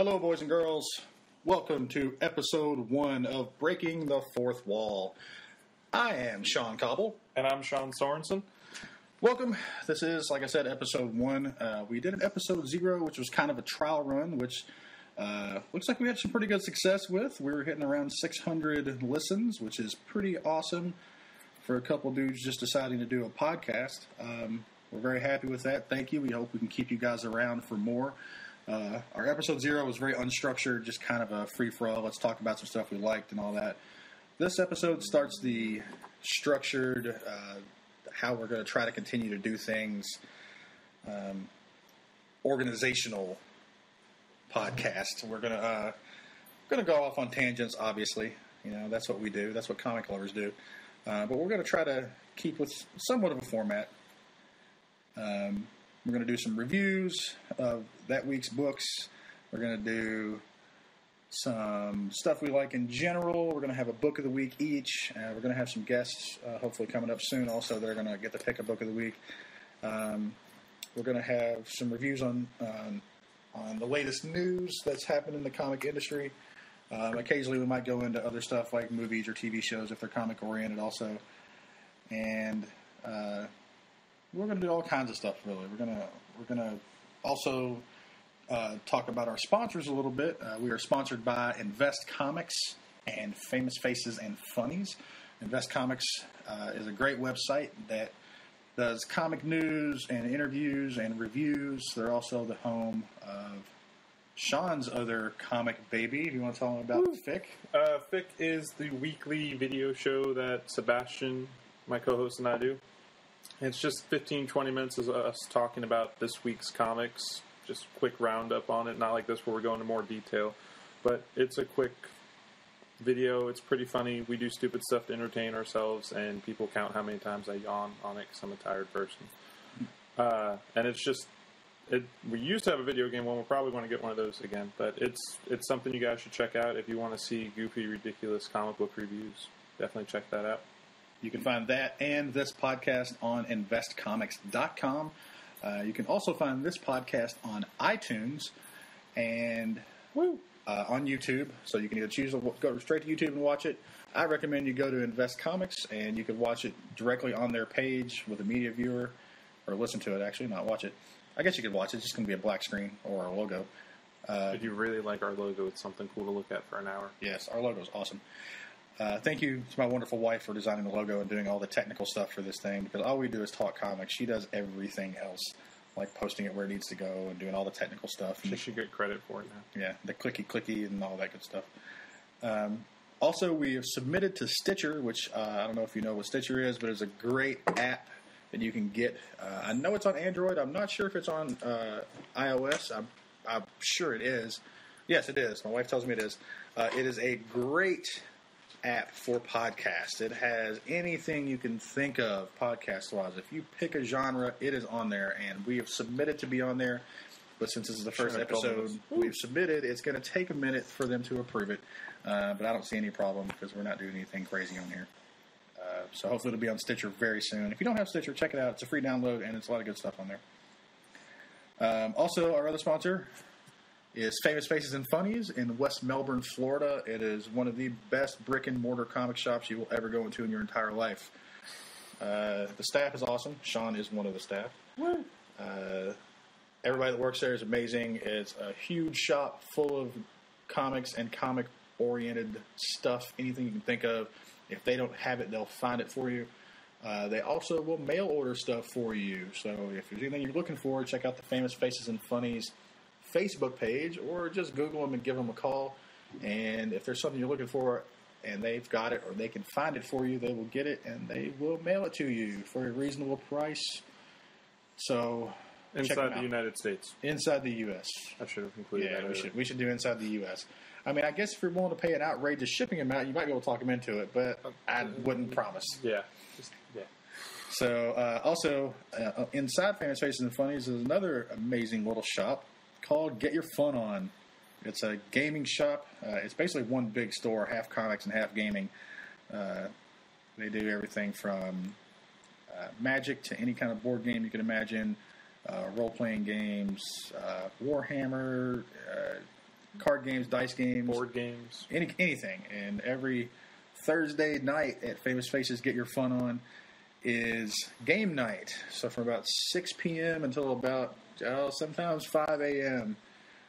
Hello, boys and girls. Welcome to episode 1 of Breaking the Fourth Wall. I am Sean Cobble. And I'm Sean Sorensen. Welcome. This is, like I said, episode 1. We did an episode 0, which was kind of a trial run, which looks like we had some pretty good success with. We were hitting around 600 listens, which is pretty awesome for a couple dudes just deciding to do a podcast. We're very happy with that. Thank you. We hope we can keep you guys around for more. Our episode 0 was very unstructured, just kind of a free-for-all. Let's talk about some stuff we liked and all that. This episode starts the structured, how we're going to try to continue to do things, organizational podcast. We're going to go off on tangents, obviously. You know, that's what we do. That's what comic lovers do. But we're going to try to keep with somewhat of a format. We're going to do some reviews of that week's books. We're going to do some stuff we like in general. We're going to have a book of the week each. We're going to have some guests hopefully coming up soon also. They're going to get to pick a book of the week. We're going to have some reviews on the latest news that's happened in the comic industry. Occasionally we might go into other stuff like movies or TV shows if they're comic oriented also. And we're going to do all kinds of stuff, really. We're gonna also talk about our sponsors a little bit. We are sponsored by InvestComics and Famous Faces and Funnies. InvestComics is a great website that does comic news and interviews and reviews. They're also the home of Sean's other comic baby. If you want to tell him about Fic? Fic is the weekly video show that Sebastian, my co-host, and I do. It's just 15-20 minutes of us talking about this week's comics. Just a quick roundup on it. Not like this where we're going into more detail. But it's a quick video. It's pretty funny. We do stupid stuff to entertain ourselves, and people count how many times I yawn on it because I'm a tired person. And it's just... we used to have a video game one. We'll probably want to get one of those again. But it's something you guys should check out if you want to see goofy, ridiculous comic book reviews. Definitely check that out. You can find that and this podcast on investcomics.com. You can also find this podcast on iTunes and on YouTube. So you can either choose to go straight to YouTube and watch it. I recommend you go to InvestComics and you can watch it directly on their page with a media viewer, or listen to it, actually, not watch it. I guess you could watch it. It's just going to be a black screen or a logo. If you really like our logo, it's something cool to look at for an hour. Yes, our logo is awesome. Thank you to my wonderful wife for designing the logo and doing all the technical stuff for this thing, because all we do is talk comics. She does everything else, like posting it where it needs to go and doing all the technical stuff. She should get credit for it now. Yeah, the clicky and all that good stuff. Also, we have submitted to Stitcher, which I don't know if you know what Stitcher is, but it's a great app that you can get. I know it's on Android. I'm not sure if it's on iOS. I'm sure it is. Yes, it is. My wife tells me it is. It is a great app for podcasts. It has anything you can think of podcast-wise. If you pick a genre, it is on there, and we have submitted to be on there. But since this is the first episode we've submitted, it's going to take a minute for them to approve it. But I don't see any problem because we're not doing anything crazy on here. So hopefully it'll be on Stitcher very soon. If you don't have Stitcher, check it out. It's a free download, and it's a lot of good stuff on there. Also, our other sponsor is Famous Faces and Funnies in West Melbourne, Florida. It is one of the best brick-and-mortar comic shops you will ever go into in your entire life. The staff is awesome. Sean is one of the staff. Everybody that works there is amazing. It's a huge shop full of comics and comic-oriented stuff, anything you can think of. If they don't have it, they'll find it for you. They also will mail order stuff for you. So if there's anything you're looking for, check out the Famous Faces and Funnies Facebook page, or just Google them and give them a call. And if there's something you're looking for and they've got it, or they can find it for you, they will get it and they will mail it to you for a reasonable price. So inside the United States. Inside the U.S. I should have included that. Yeah, we should do inside the U.S. I mean, I guess if you're willing to pay an outrageous shipping amount, you might be able to talk them into it, but I wouldn't promise. Yeah. So, also, inside Famous Faces and Funnies is another amazing little shop called Get Your Fun On. It's a gaming shop. It's basically one big store, half comics and half gaming. They do everything from Magic to any kind of board game you can imagine, role-playing games, Warhammer, card games, dice games, board games, anything. And every Thursday night at Famous Faces Get Your Fun On is game night. So from about 6 p.m. until about sometimes 5 a.m.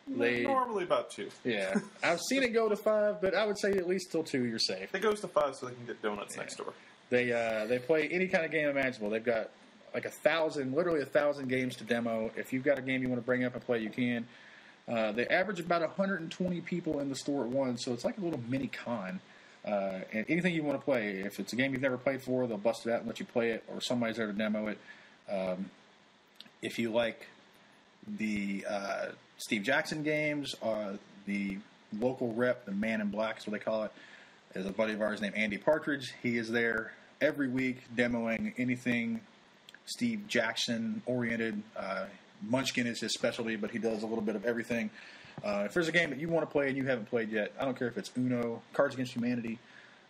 Normally about 2. Yeah. I've seen it go to 5, but I would say at least till 2 you're safe. It goes to 5 so they can get donuts next door. They play any kind of game imaginable. They've got like 1,000 games to demo. If you've got a game you want to bring up and play, you can. They average about 120 people in the store at once, so it's like a little mini con. And anything you want to play, if it's a game you've never played before, they'll bust it out and let you play it, or somebody's there to demo it. If you like the Steve Jackson games, the local rep, the Man in Black is what they call it, is a buddy of ours named Andy Partridge. He is there every week demoing anything Steve Jackson oriented. Munchkin is his specialty, but he does a little bit of everything. If there's a game that you want to play and you haven't played yet, I don't care if it's Uno, Cards Against Humanity,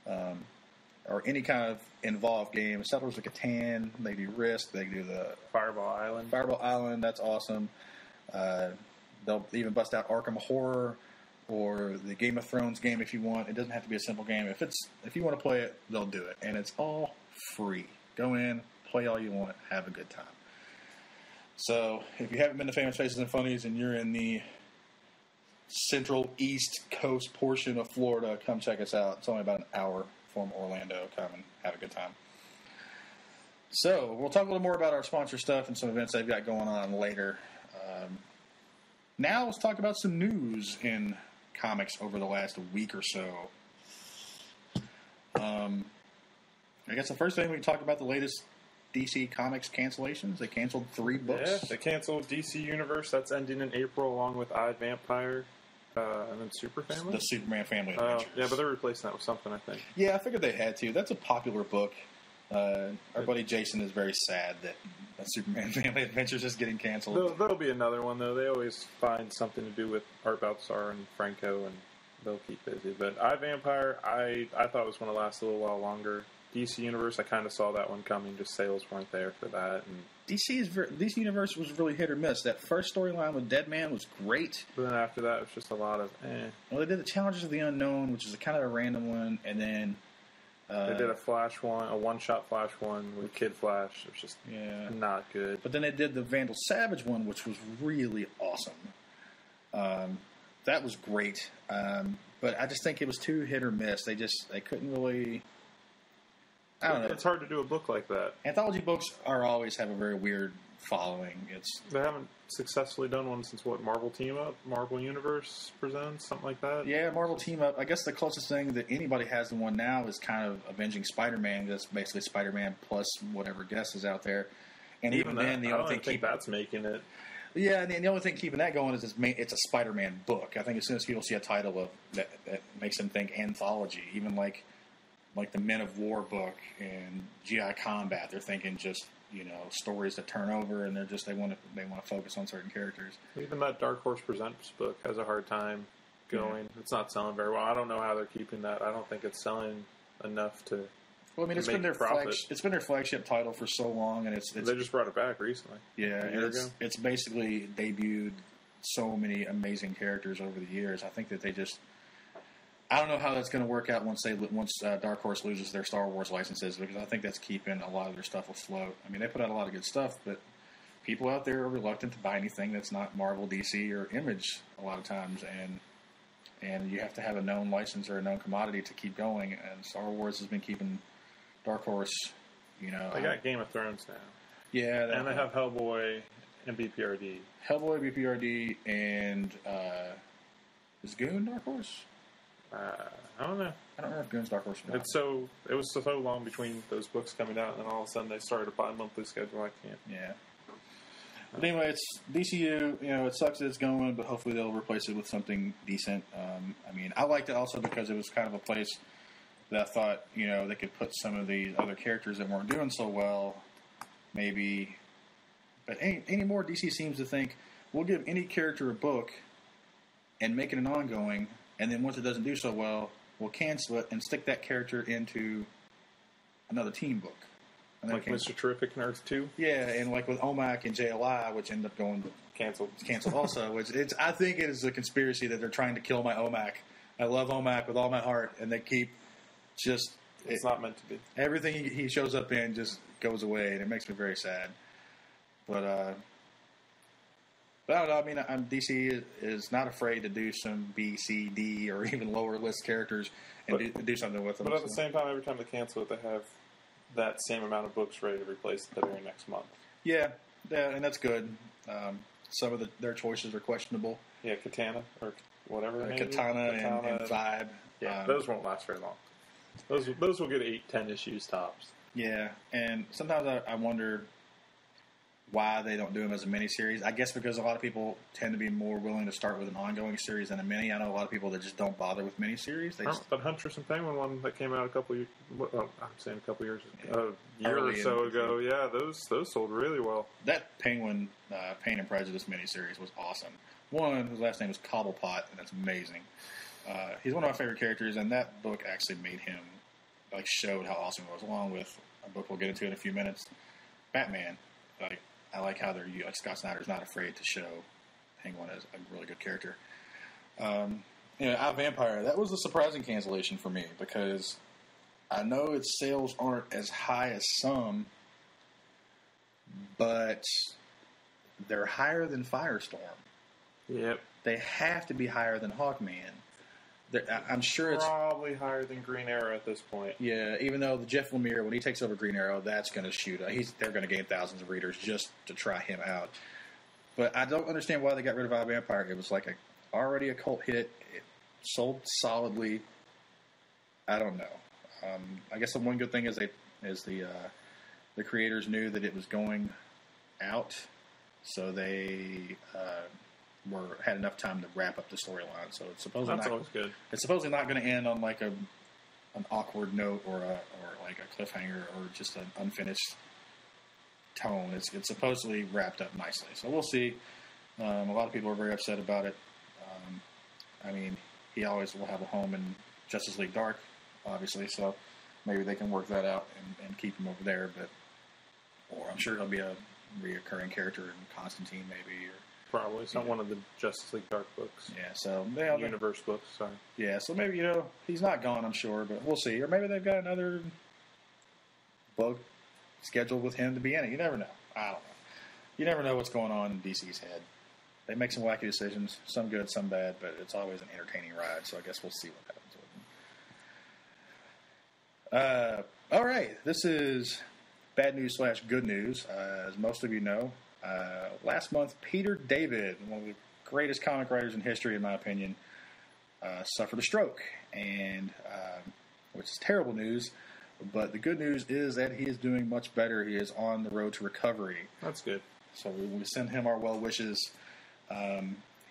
or any kind of involved game. Settlers of Catan, they do Risk, they do the Fireball Island. Fireball Island, that's awesome. They'll even bust out Arkham Horror or the Game of Thrones game if you want. It doesn't have to be a simple game. If you want to play it, they'll do it, and it's all free. Go in, play all you want, have a good time. So if you haven't been to Famous Faces and Funnies and you're in the central east coast portion of Florida, come check us out. It's only about an hour from Orlando. Come and have a good time. So we'll talk a little more about our sponsor stuff and some events they've got going on later. Now let's talk about some news in comics over the last week or so. I guess the first thing we can talk about the latest DC Comics cancellations. They canceled 3 books. Yeah, they canceled DC Universe. That's ending in April, along with I, Vampire, and then Super Family. The Superman Family Adventures. Yeah, but they're replacing that with something, I think. Yeah, I figured they had to. That's a popular book. Our buddy Jason is very sad that Superman Family Adventures is getting canceled. There'll be another one, though. They always find something to do with Art Baltzar and Franco, and they'll keep busy. But I, Vampire, I thought was going to last a little while longer. DC Universe, I kind of saw that one coming. Just sales weren't there for that. And DC Universe was really hit or miss. That first storyline with Deadman was great. But then after that, it was just a lot of Well, they did the Challenges of the Unknown, which is a kind of a random one, and then they did a Flash one, a one-shot Flash one with Kid Flash. It was just not good. But then they did the Vandal Savage one, which was really awesome. That was great. But I just think it was too hit or miss. They couldn't really. I don't know. It's hard to do a book like that. Anthology books always have a very weird following. They haven't successfully done one since Marvel Team Up, Marvel Universe Presents, something like that. Yeah, Marvel Team Up. I guess the closest thing that anybody has to one now is kind of Avenging Spider-Man. That's basically Spider-Man plus whatever guest is out there. And even then, the only thing that's making it. Yeah, and the only thing keeping that going is it's a Spider-Man book. I think as soon as people see a title of that makes them think anthology, even like the Men of War book and GI Combat, they're thinking just stories that turn over, and they want to focus on certain characters. Even that Dark Horse Presents book has a hard time going. Yeah. It's not selling very well. I don't know how they're keeping that. I don't think it's selling enough to. Well, I mean, it's been their flagship title for so long, and it's they just brought it back recently. Yeah, and it's basically debuted so many amazing characters over the years. I think that they just. I don't know how that's going to work out once Dark Horse loses their Star Wars licenses, because I think that's keeping a lot of their stuff afloat. I mean, they put out a lot of good stuff, but people out there are reluctant to buy anything that's not Marvel, DC, or Image a lot of times, and you have to have a known license or a known commodity to keep going. And Star Wars has been keeping Dark Horse. They got Game of Thrones now. Yeah, and they have Hellboy and BPRD. Hellboy, BPRD, and is Goon Dark Horse? I don't know. I don't remember if Goon's Dark Horse or not. It was so long between those books coming out, and then all of a sudden they started a bi-monthly schedule. I can't. Yeah. But anyway, it's DCU. It sucks that it's going, but hopefully they'll replace it with something decent. I mean, I liked it also because it was kind of a place that I thought, they could put some of these other characters that weren't doing so well, maybe. But anymore, DC seems to think, we'll give any character a book and make it an ongoing. And then once it doesn't do so well, we'll cancel it and stick that character into another team book. Like Mr. Terrific and Earth 2? Yeah, and like with OMAC and JLI, which end up going canceled. It's canceled also, which I think it is a conspiracy that they're trying to kill my OMAC. I love OMAC with all my heart, and they keep just... It's not meant to be. Everything he shows up in just goes away, and it makes me very sad. But I don't know. I mean, DC is not afraid to do some B, C, D, or even lower list characters and do something with them. But at the same time, every time they cancel it, they have that same amount of books ready to replace it the very next month. Yeah, and that's good. Some of their choices are questionable. Yeah, Katana or whatever. Katana and Vibe. Yeah, those won't last very long. Those will get 8-10 issues tops. Yeah, and sometimes I wonder why they don't do them as a miniseries. I guess because a lot of people tend to be more willing to start with an ongoing series than a mini. I know a lot of people that just don't bother with miniseries. But Huntress and Penguin one that came out a year or so ago. Yeah, those sold really well. That Penguin Pain and Prejudice miniseries was awesome. One, his last name was Cobblepot, and that's amazing. He's one of my favorite characters, and that book actually made him, showed how awesome it was, along with a book we'll get into in a few minutes, Batman. I like how Scott Snyder's not afraid to show Penguin as a really good character. Vampire, that was a surprising cancellation for me, because I know its sales aren't as high as some, but they're higher than Firestorm. Yep. They have to be higher than Hawkman. I'm sure it's probably higher than Green Arrow at this point. Yeah, even though Jeff Lemire, when he takes over Green Arrow, that's going to shoot. They're going to gain thousands of readers just to try him out. But I don't understand why they got rid of iVampire. It was already a cult hit. It sold solidly. I don't know. I guess the one good thing is the creators knew that it was going out, so they had enough time to wrap up the storyline. So it's supposedly always good. It's supposedly not going to end on an awkward note or a cliffhanger or just an unfinished tone. It's supposedly wrapped up nicely. So we'll see. A lot of people are very upset about it. He always will have a home in Justice League Dark, obviously. So maybe they can work that out and keep him over there. Or I'm sure he'll be a reoccurring character in Constantine, maybe. Probably. It's not one of the Justice League Dark books. Yeah, so... Universe books, sorry. Yeah, so maybe, he's not gone, I'm sure, but we'll see. Or maybe they've got another book scheduled with him to be in it. You never know. I don't know. You never know what's going on in DC's head. They make some wacky decisions, some good, some bad, but it's always an entertaining ride, so I guess we'll see what happens with them. All right, this is bad news / good news. As most of you know, last month, Peter David, one of the greatest comic writers in history, in my opinion, suffered a stroke, and which is terrible news. But the good news is that he is doing much better. He is on the road to recovery. That's good. So we send him our well wishes.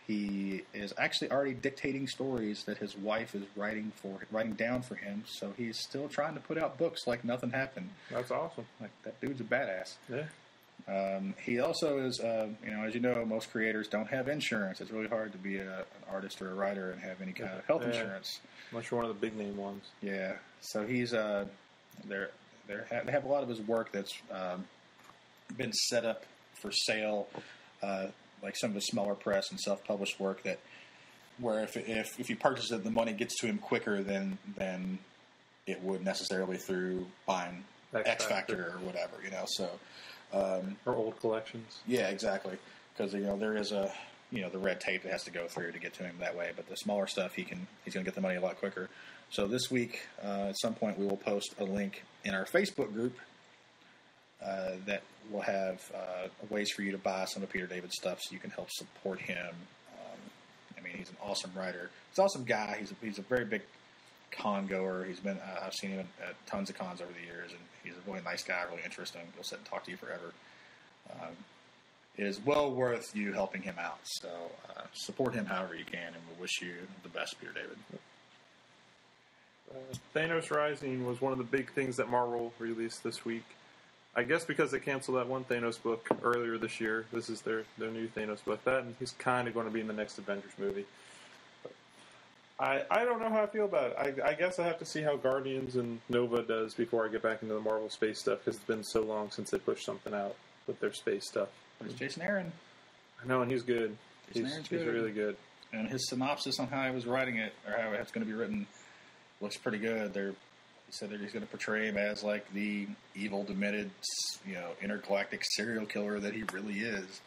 He is actually already dictating stories that his wife is writing down for him. So he's still trying to put out books like nothing happened. That's awesome. That dude's a badass. Yeah. He also is, as you know, most creators don't have insurance. It's really hard to be an artist or a writer and have any kind of health insurance. Unless you're one of the big name ones. Yeah. So he's they have a lot of his work that's been set up for sale, like some of the smaller press and self-published work where if he purchases it, the money gets to him quicker than it would necessarily through buying X Factor or whatever, So. Or old collections. Yeah, exactly. Because there is the red tape that has to go through to get to him that way. But the smaller stuff, he's going to get the money a lot quicker. So this week, at some point, we will post a link in our Facebook group that will have ways for you to buy some of Peter David's stuff, so you can help support him. He's an awesome writer. He's an awesome guy. He's a very big con goer. I've seen him at tons of cons over the years, and he's a really nice guy, really interesting. He'll sit and talk to you forever. It is well worth you helping him out. So support him however you can, and we wish you the best, Peter David. Thanos Rising was one of the big things that Marvel released this week. I guess because they canceled that one Thanos book earlier this year. This is their new Thanos book. And he's kind of going to be in the next Avengers movie. I don't know how I feel about it. I guess I have to see how Guardians and Nova does before I get back into the Marvel space stuff, because it's been so long since they pushed something out with their space stuff. Where's Jason Aaron? I know, and he's good. He's really good. And his synopsis on how he was writing it, or how it's going to be written, looks pretty good. He said that he's going to portray him as like the evil, demented, intergalactic serial killer that he really is.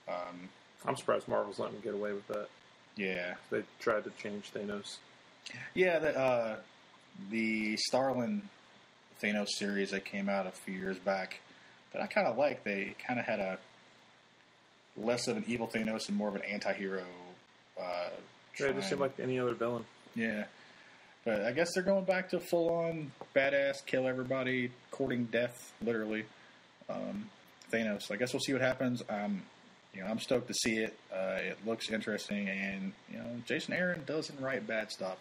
I'm surprised Marvel's letting him get away with that. Yeah, they tried to change Thanos. Yeah, the Starlin Thanos series that came out a few years back that I kind of like. They kind of had a less of an evil Thanos and more of an anti-hero. It just seemed like any other villain. Yeah. But I guess they're going back to full-on badass, kill everybody, courting death, literally. Thanos. I guess we'll see what happens. I'm stoked to see it. It looks interesting, and Jason Aaron doesn't write bad stuff.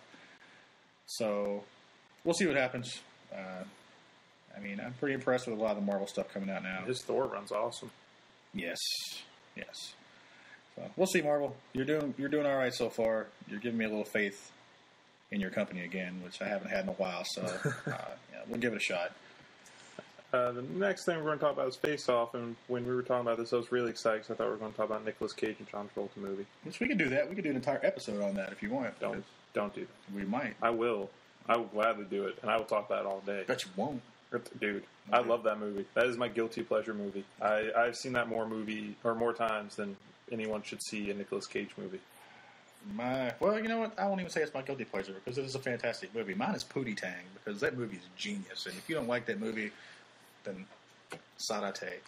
So we'll see what happens. I'm pretty impressed with a lot of the Marvel stuff coming out now. His Thor run's awesome. Yes. So we'll see, Marvel. You're doing all right so far. You're giving me a little faith in your company again, which I haven't had in a while. So we'll give it a shot. The next thing we're going to talk about is Face Off, and when we were talking about this, I was really excited because I thought we were going to talk about Nicolas Cage and John Travolta movie. Which we can do that. We could do an entire episode on that if you want. Don't do that. We might. I will. I will gladly do it, and I will talk about it all day. Bet you won't. Dude, I love that movie. That is my guilty pleasure movie. I've seen that more times than anyone should see a Nicolas Cage movie. Well, you know what? I won't even say it's my guilty pleasure because it is a fantastic movie. Mine is Pootie Tang because that movie is genius. And if you don't like that movie, then sarate.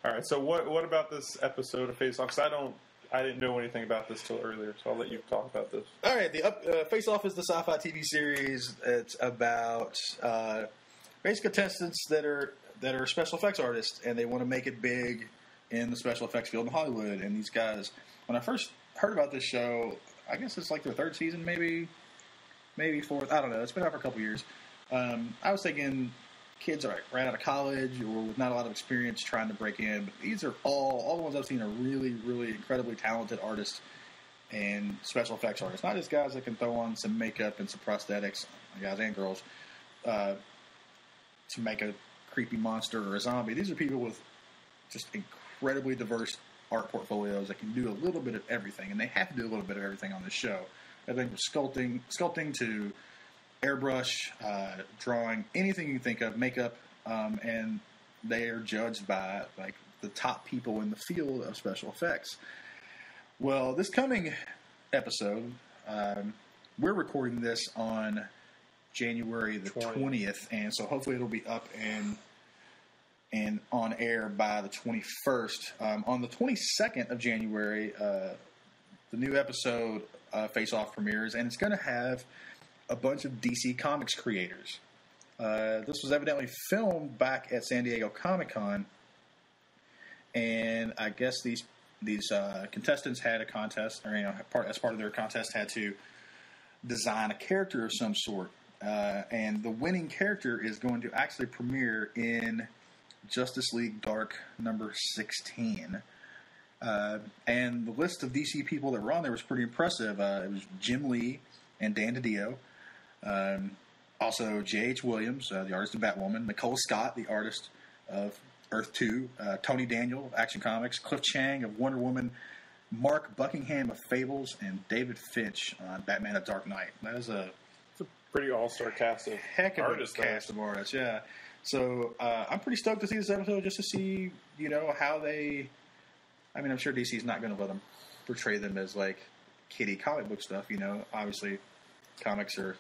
All right. So what about this episode of Face Off? Because I didn't know anything about this till earlier, so I'll let you talk about this. All right. The Face Off is the sci-fi TV series. It's about basic contestants that are special effects artists, and they want to make it big in the special effects field in Hollywood. And these guys, when I first heard about this show, I guess it's like their third season, maybe fourth. I don't know. It's been out for a couple years. I was thinking kids are right out of college or with not a lot of experience trying to break in. But these are all the ones I've seen are really, really incredibly talented artists and special effects artists. Not just guys that can throw on some makeup and some prosthetics, guys and girls, to make a creepy monster or a zombie. These are people with just incredibly diverse art portfolios that can do a little bit of everything, and they have to do a little bit of everything on this show. Everything from sculpting to airbrush, drawing, anything you can think of, makeup, and they are judged by like the top people in the field of special effects. Well, this coming episode, we're recording this on January the 20th, and so hopefully it'll be up and on air by the 21st. On the 22nd of January, the new episode Face Off premieres, and it's going to have a bunch of DC Comics creators. This was evidently filmed back at San Diego Comic-Con, and I guess these contestants had a contest, or as part of their contest, had to design a character of some sort, and the winning character is going to actually premiere in Justice League Dark number 16. And the list of DC people that were on there was pretty impressive. It was Jim Lee and Dan DiDio. Also J.H. Williams, the artist of Batwoman. Nicole Scott, the artist of Earth 2. Tony Daniel of Action Comics. Cliff Chiang of Wonder Woman. Mark Buckingham of Fables. And David Finch on Batman: The Dark Knight. It's a pretty all-star cast of heck of a cast of artists, yeah. So I'm pretty stoked to see this episode just to see, how they... I mean, I'm sure DC's not going to let them portray them as, like, kiddie comic book stuff, Obviously, comics are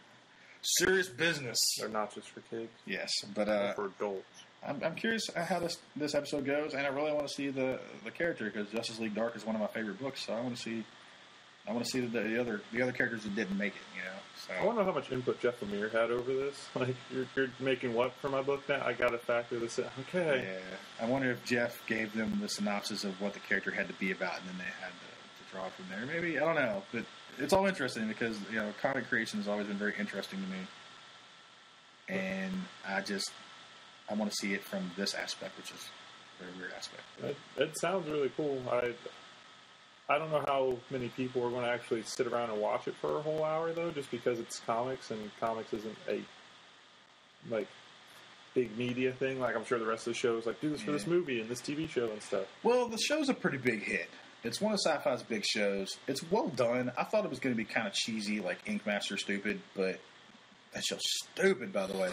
serious business. They're not just for kids. Yes, but... for adults. I'm curious how this episode goes, and I really want to see the character, because Justice League Dark is one of my favorite books, so I want to see the other characters that didn't make it, So. I wonder how much input Jeff Lemire had over this. Like, you're making what for my book now? I got to factor this in. Okay. Yeah. I wonder if Jeff gave them the synopsis of what the character had to be about, and then they had to draw from there. Maybe, I don't know. But it's all interesting because, comic creation has always been very interesting to me. And I want to see it from this aspect, which is a very weird aspect. It sounds really cool. I don't know how many people are going to actually sit around and watch it for a whole hour, though, just because it's comics, and comics isn't a big media thing. Like, I'm sure the rest of the shows, like, do this for this movie and this TV show and stuff. Well, the show's a pretty big hit. It's one of Sci-Fi's big shows. It's well done. I thought it was going to be kind of cheesy, like Ink Master stupid, but that show's stupid, by the way.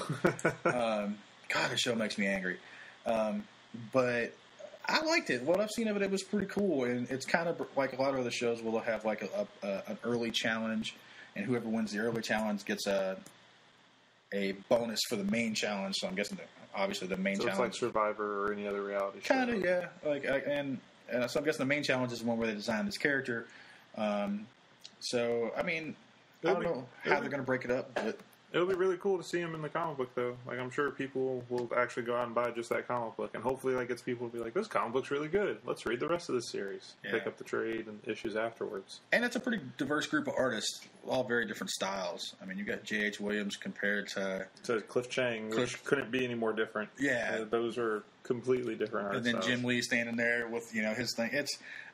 God, the show makes me angry. But I liked it. What I've seen of it, it was pretty cool. And it's kind of like a lot of other shows will have like an early challenge, and whoever wins the early challenge gets a bonus for the main challenge. So I'm guessing obviously the main challenge. It's like Survivor or any other reality show. Kind of, yeah. So I'm guessing the main challenge is the one where they design this character. So, I mean, I don't know how they're going to break it up, but it'll be really cool to see him in the comic book, though. Like, I'm sure people will actually go out and buy just that comic book, and hopefully that gets people to be like, this comic book's really good. Let's read the rest of the series. Yeah. Pick up the trade and issues afterwards. And it's a pretty diverse group of artists, all very different styles. I mean, you got J.H. Williams compared to Cliff Chang, which couldn't be any more different. Yeah. Those are completely different art And then styles. Jim Lee standing there with, his thing.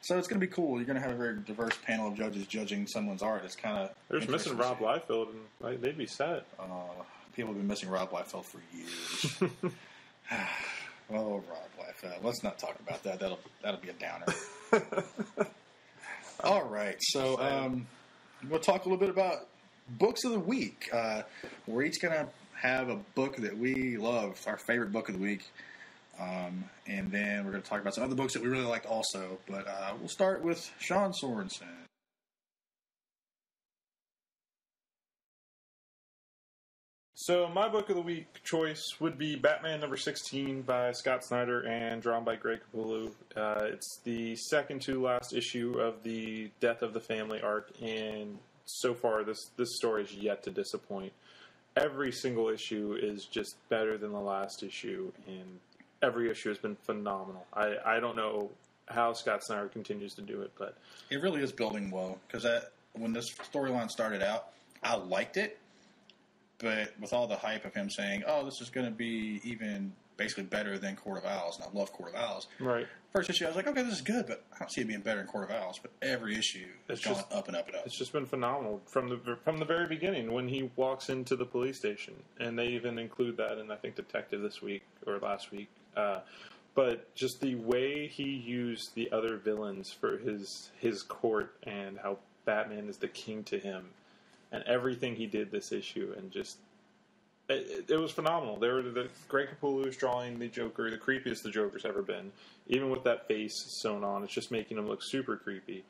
So it's going to be cool. You're going to have a very diverse panel of judges judging someone's art. It's kind of... They're just missing Rob Liefeld, and they'd be set. People have been missing Rob Liefeld for years. Rob Liefeld. Let's not talk about that. That'll be a downer. All right. So we'll talk a little bit about books of the week. We're each going to have a book that we love, our favorite book of the week. And then we're going to talk about some other books that we really liked also. But we'll start with Sean Sorensen. So my book of the week choice would be Batman number 16 by Scott Snyder and drawn by Greg Capullo. It's the second to last issue of the Death of the Family arc, and so far this story is yet to disappoint. Every single issue is just better than the last issue, and every issue has been phenomenal. I don't know how Scott Snyder continues to do it, but it really is building well, because when this storyline started out, I liked it. But with all the hype of him saying, oh, this is going to be even basically better than Court of Owls, and I love Court of Owls. Right. First issue, I was like, okay, this is good, but I don't see it being better than Court of Owls. But every issue is going up and up and up. It's just been phenomenal from the very beginning when he walks into the police station. And they even include that in, I think, Detective this week or last week. But just the way he used the other villains for his court and how Batman is the king to him. And everything he did this issue, and just it was phenomenal. Greg Capullo is drawing the Joker, the creepiest the Joker's ever been. Even with that face sewn on, it's just making him look super creepy.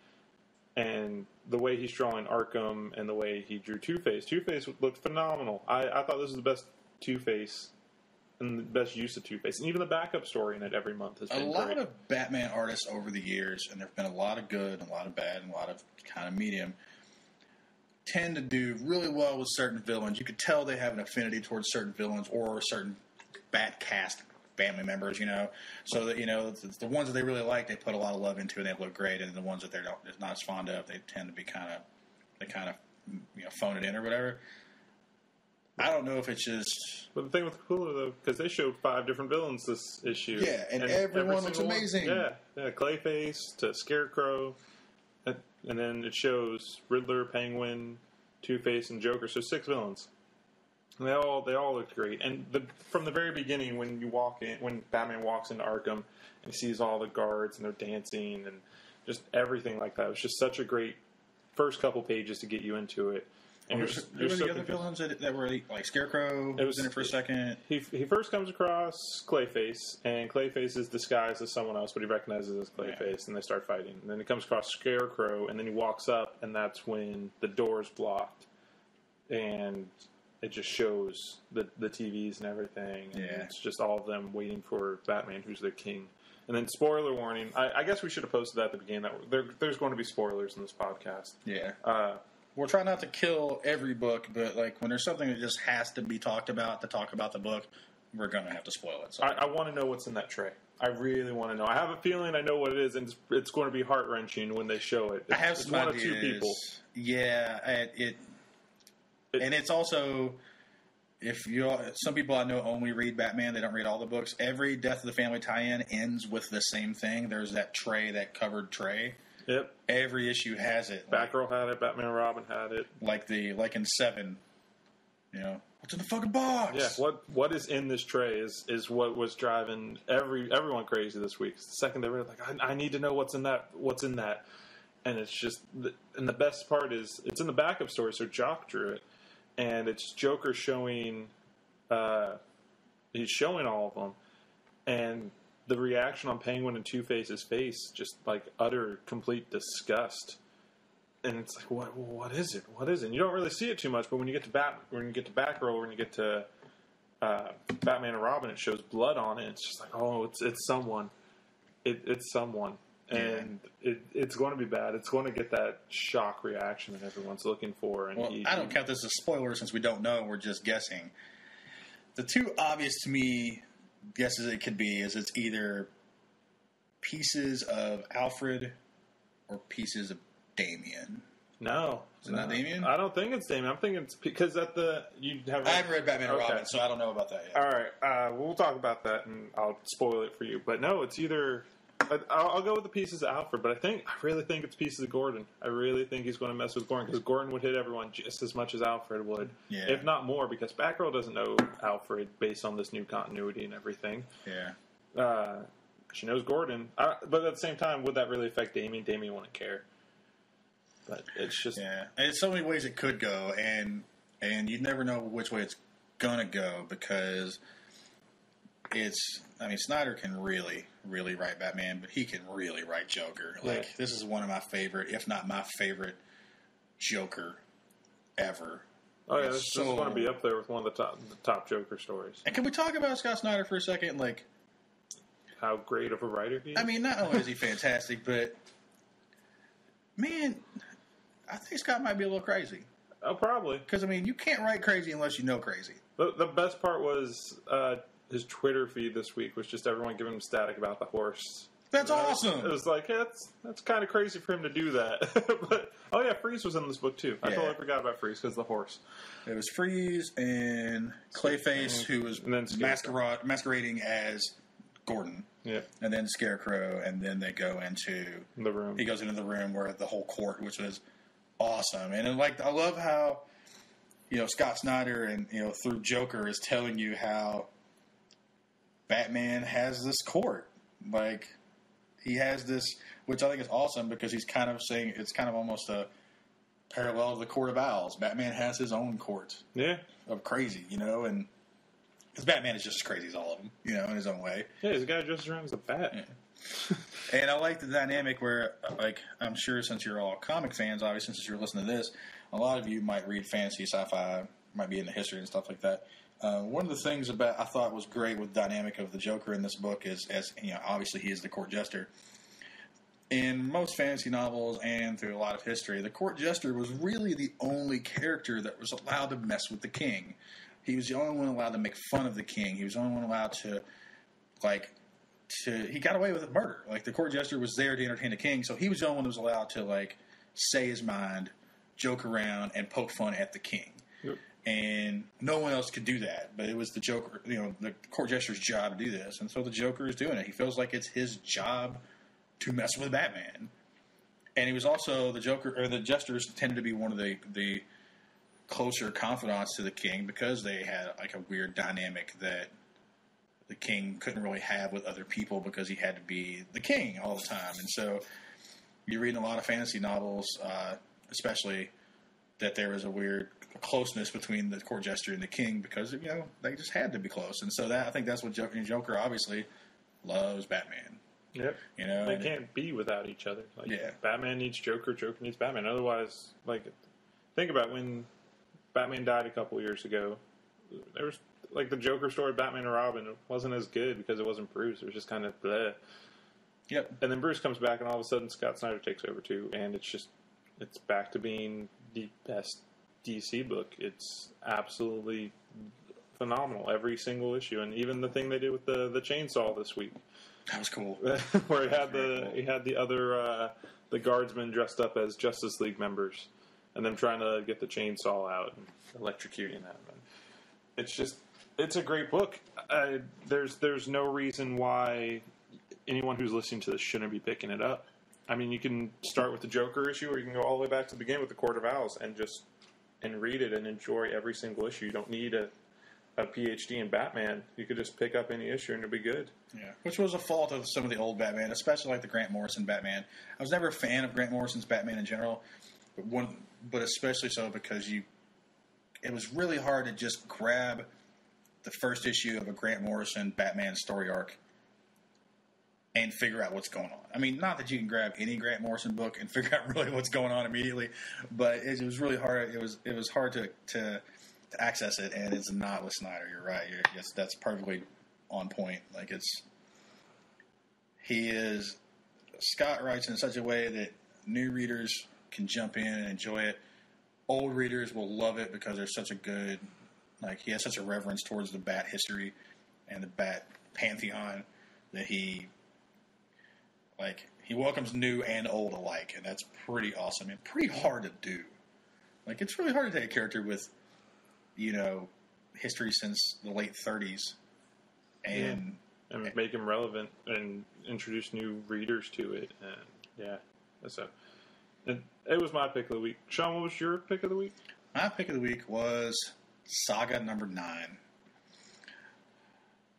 And the way he's drawing Arkham and the way he drew Two-Face looked phenomenal. I thought this was the best Two-Face and the best use of Two-Face. And even the backup story in it every month has been great. A lot of Batman artists over the years, and there have been a lot of good, a lot of bad, and a lot of kind of medium, tend to do really well with certain villains. You could tell they have an affinity towards certain villains or certain Batcast family members, So that, the ones that they really like, they put a lot of love into and they look great. And the ones that they're not as fond of, they tend to be kind of phone it in or whatever. I don't know if it's just... But the thing with Capullo, though, because they showed 5 different villains this issue. Yeah, and everyone looks amazing. Yeah, Clayface to Scarecrow. And then it shows Riddler, Penguin, Two-Face, and Joker. So 6 villains. And they all looked great. And from the very beginning, when Batman walks into Arkham and he sees all the guards and they're dancing and just everything like that, it was just such a great first couple pages to get you into it. And you're the other villains that were like Scarecrow was in it for a second. He first comes across Clayface, and Clayface is disguised as someone else, but he recognizes as Clayface, and they start fighting. And then he comes across Scarecrow, and then he walks up, and that's when the door's blocked, and it just shows the TVs and everything. And it's just all of them waiting for Batman, who's their king. And then, spoiler warning, I guess we should have posted that at the beginning. That there's going to be spoilers in this podcast. Yeah. We'll try not to kill every book, but when there's something that just has to be talked about to talk about the book, we're going to have to spoil it. So. I want to know what's in that tray. I really want to know. I have a feeling I know what it is, and it's going to be heart-wrenching when they show it. I have some one ideas. Of 2 people. Yeah, and it's also... some people I know only read Batman. They don't read all the books. Every Death of the Family tie-in ends with the same thing. There's that tray, that covered tray. Yep. Every issue has it. Batgirl had it. Batman and Robin had it. Like in 7, You know, what's in the fucking box? Yeah, what is in this tray is what was driving everyone crazy this week. The second they were like, I need to know what's in that, and it's just, and the best part is it's in the backup story. So Jock drew it, and it's Joker showing, he's showing all of them, and the reaction on Penguin and Two-Face's face, just like utter complete disgust. And it's like, what is it? What is it? And you don't really see it too much, but when you get to Batgirl, when you get to Batman and Robin, it shows blood on it. It's just like, oh, it's someone. It's someone, and it's going to be bad. It's going to get that shock reaction that everyone's looking for. And well, I don't count this as spoiler since we don't know. We're just guessing. The two obvious to me guesses it could be is it's either pieces of Alfred or pieces of Damian. No. Is it not Damian? I don't think it's Damian. I'm thinking it's because I haven't read Batman and Robin, so I don't know about that yet. All right. We'll talk about that, and I'll spoil it for you. But no, it's either... I'll go with the pieces of Alfred, but I really think it's pieces of Gordon. I really think he's going to mess with Gordon, because Gordon would hit everyone just as much as Alfred would. Yeah. If not more, because Batgirl doesn't know Alfred based on this new continuity and everything. Yeah. She knows Gordon. But at the same time, would that really affect Damian? Damian wouldn't care. But it's just... Yeah. And there's so many ways it could go, and you never know which way it's going to go, because it's... I mean, Snyder can really, really write Batman, but he can really write Joker. Like, this is one of my favorite, if not my favorite, Joker ever. Oh, yeah, this is going to be up there with one of the top Joker stories. And can we talk about Scott Snyder for a second? Like, how great of a writer he is? I mean, not only is he fantastic, but, man... I think Scott might be a little crazy. Oh, probably. Because, I mean, you can't write crazy unless you know crazy. The best part was his Twitter feed this week was just everyone giving him static about the horse. That's awesome. It was like, yeah, that's kind of crazy for him to do that. But, oh, yeah, Freeze was in this book, too. I totally forgot about Freeze because of the horse. It was Freeze and Clayface, who was masquerading as Gordon. Yeah. And then Scarecrow, and then they go into... the room. He goes into the room where the whole court, which was... awesome. And I love how, Scott Snyder and, through Joker is telling you how Batman has this court. Like, he has this, which I think is awesome because he's kind of saying it's kind of almost a parallel to the Court of Owls. Batman has his own court. Yeah. Of crazy, and because Batman is just as crazy as all of them, in his own way. Yeah, he's a guy dressed around as a bat. Yeah. And I like the dynamic where, like, I'm sure since you're all comic fans, obviously since you're listening to this, a lot of you might read fantasy, sci-fi, might be into history and stuff like that. One of the things I thought was great with the dynamic of the Joker in this book is, obviously he is the court jester. In most fantasy novels and through a lot of history, the court jester was really the only character that was allowed to mess with the king. He was the only one allowed to make fun of the king. He was the only one allowed to, he got away with a murder. Like, the court jester was there to entertain the king, so he was the only one who was allowed to, say his mind, joke around, and poke fun at the king. Yep. And no one else could do that, but it was the Joker, the court jester's job to do this, and so the Joker is doing it. He feels like it's his job to mess with Batman. And he was also, the Joker, or the jesters tended to be one of the closer confidants to the king because they had, a weird dynamic that the king couldn't really have with other people because he had to be the king all the time. And so you read in a lot of fantasy novels, especially, that there was a weird closeness between the court jester and the king because, they just had to be close. And so I think that's what Joker obviously loves Batman. Yep. They can't be without each other. Batman needs Joker, Joker needs Batman. Otherwise, think about when Batman died a couple years ago. There was... the Joker story, Batman and Robin, it wasn't as good because it wasn't Bruce. It was just kind of bleh. Yep. And then Bruce comes back, and all of a sudden Scott Snyder takes over too, and it's back to being the best DC book. It's absolutely phenomenal, every single issue, and even the thing they did with the chainsaw this week. That was cool. Where he had the other the guardsmen dressed up as Justice League members, and them trying to get the chainsaw out and electrocuting them. And it's a great book. There's no reason why anyone who's listening to this shouldn't be picking it up. I mean, you can start with the Joker issue, or you can go all the way back to the beginning with the Court of Owls and just and read it and enjoy every single issue. You don't need a PhD in Batman. You could just pick up any issue and it'll be good. Yeah, which was a fault of some of the old Batman, especially like the Grant Morrison Batman. I was never a fan of Grant Morrison's Batman in general, but especially so because it was really hard to just grab the first issue of a Grant Morrison Batman story arc and figure out what's going on. I mean, not that you can grab any Grant Morrison book and figure out really what's going on immediately, but it was really hard. It was hard to access it, and it's not with Snyder. You're right. Yes, that's perfectly on point. Like Scott writes in such a way that new readers can jump in and enjoy it. Old readers will love it because there's such a good, he has such a reverence towards the Bat history and the Bat pantheon that he welcomes new and old alike, and that's pretty awesome and pretty hard to do. Like, it's really hard to take a character with, history since the late 30s and make him relevant and introduce new readers to it. And it was my pick of the week. Sean, what was your pick of the week? My pick of the week was Saga number 9.